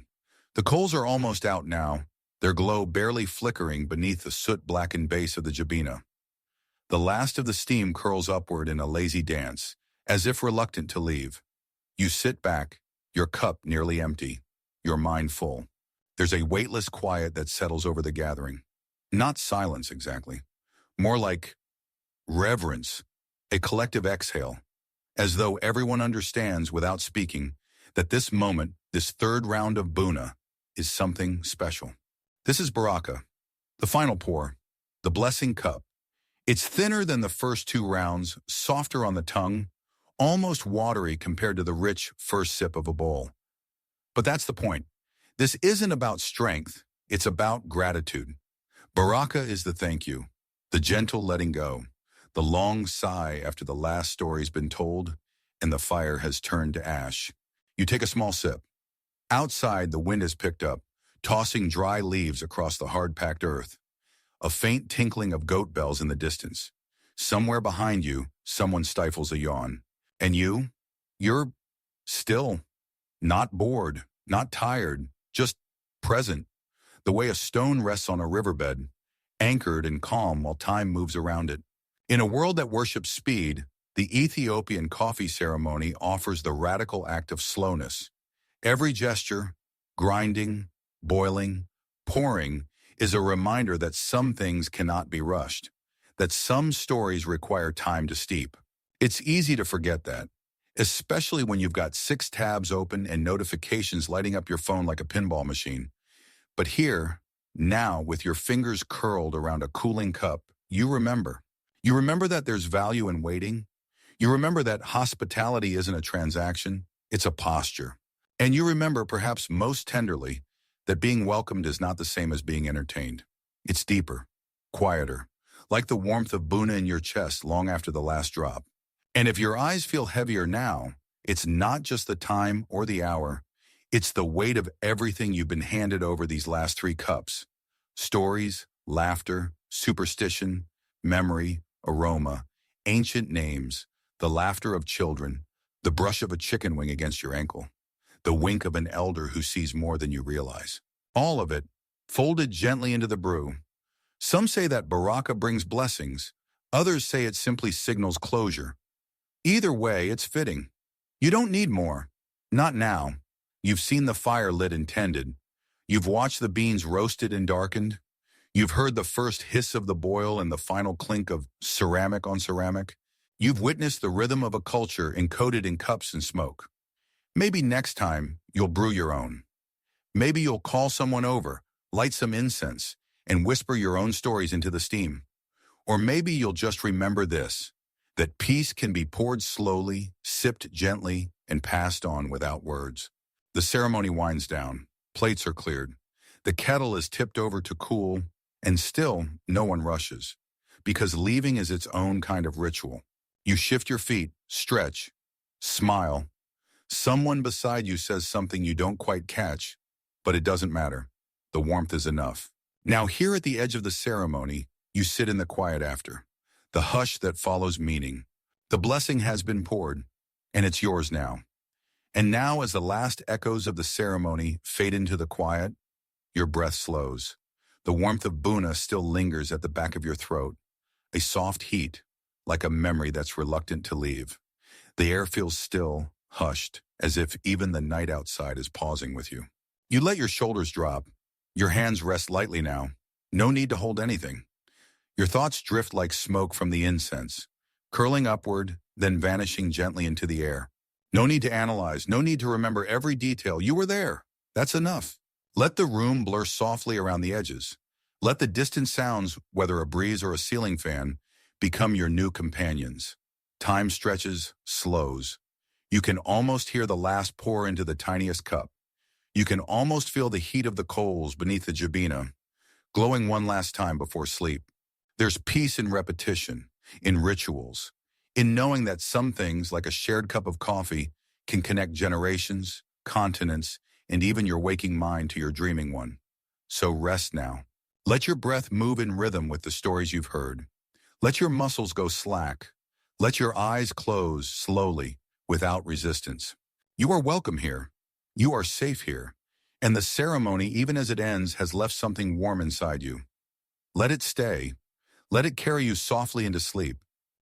The coals are almost out now, their glow barely flickering beneath the soot-blackened base of the jabina. The last of the steam curls upward in a lazy dance, as if reluctant to leave. You sit back, your cup nearly empty, your mind full. There's a weightless quiet that settles over the gathering. Not silence exactly, more like reverence, a collective exhale. as though everyone understands without speaking that this moment, this third round of Buna, is something special. This is Baraka, the final pour, the blessing cup. It's thinner than the first two rounds, softer on the tongue, almost watery compared to the rich first sip of a bowl. But that's the point. This isn't about strength, it's about gratitude. Baraka is the thank you, the gentle letting go, the long sigh after the last story's been told and the fire has turned to ash. You take a small sip. Outside, the wind has picked up, tossing dry leaves across the hard-packed earth. A faint tinkling of goat bells in the distance. Somewhere behind you, someone stifles a yawn. And you're still, not bored, not tired, just present, the way a stone rests on a riverbed, anchored and calm while time moves around it. In a world that worships speed, the Ethiopian coffee ceremony offers the radical act of slowness. Every gesture, grinding, boiling, pouring, is a reminder that some things cannot be rushed, that some stories require time to steep. It's easy to forget that, especially when you've got 6 tabs open and notifications lighting up your phone like a pinball machine. But here, now, with your fingers curled around a cooling cup, you remember. You remember that there's value in waiting. You remember that hospitality isn't a transaction, it's a posture. And you remember, perhaps most tenderly, that being welcomed is not the same as being entertained. It's deeper, quieter, like the warmth of Buna in your chest long after the last drop. And if your eyes feel heavier now, it's not just the time or the hour, it's the weight of everything you've been handed over these last 3 cups. Stories, laughter, superstition, memory, aroma, ancient names, the laughter of children, the brush of a chicken wing against your ankle, the wink of an elder who sees more than you realize. All of it, folded gently into the brew. Some say that Baraka brings blessings, others say it simply signals closure. Either way, it's fitting. You don't need more. Not now. You've seen the fire lit and tended. You've watched the beans roasted and darkened. You've heard the first hiss of the boil and the final clink of ceramic on ceramic. You've witnessed the rhythm of a culture encoded in cups and smoke. Maybe next time you'll brew your own. Maybe you'll call someone over, light some incense, and whisper your own stories into the steam. Or maybe you'll just remember this, that peace can be poured slowly, sipped gently, and passed on without words. The ceremony winds down. Plates are cleared. The kettle is tipped over to cool, and still no one rushes, because leaving is its own kind of ritual. You shift your feet, stretch, smile. Someone beside you says something you don't quite catch, but it doesn't matter. The warmth is enough. Now here at the edge of the ceremony, you sit in the quiet after, the hush that follows meaning. The blessing has been poured, and it's yours now. And now as the last echoes of the ceremony fade into the quiet, your breath slows. The warmth of Buna still lingers at the back of your throat, a soft heat, like a memory that's reluctant to leave. The air feels still, hushed, as if even the night outside is pausing with you. You let your shoulders drop. Your hands rest lightly now. No need to hold anything. Your thoughts drift like smoke from the incense, curling upward, then vanishing gently into the air. No need to analyze, no need to remember every detail. You were there. That's enough. Let the room blur softly around the edges. Let the distant sounds, whether a breeze or a ceiling fan, become your new companions. Time stretches, slows. You can almost hear the last pour into the tiniest cup. You can almost feel the heat of the coals beneath the jabina, glowing one last time before sleep. There's peace in repetition, in rituals, in knowing that some things, like a shared cup of coffee, can connect generations, continents, and even your waking mind to your dreaming one. So rest now. Let your breath move in rhythm with the stories you've heard. Let your muscles go slack. Let your eyes close slowly, without resistance. You are welcome here. You are safe here. And the ceremony, even as it ends, has left something warm inside you. Let it stay. Let it carry you softly into sleep.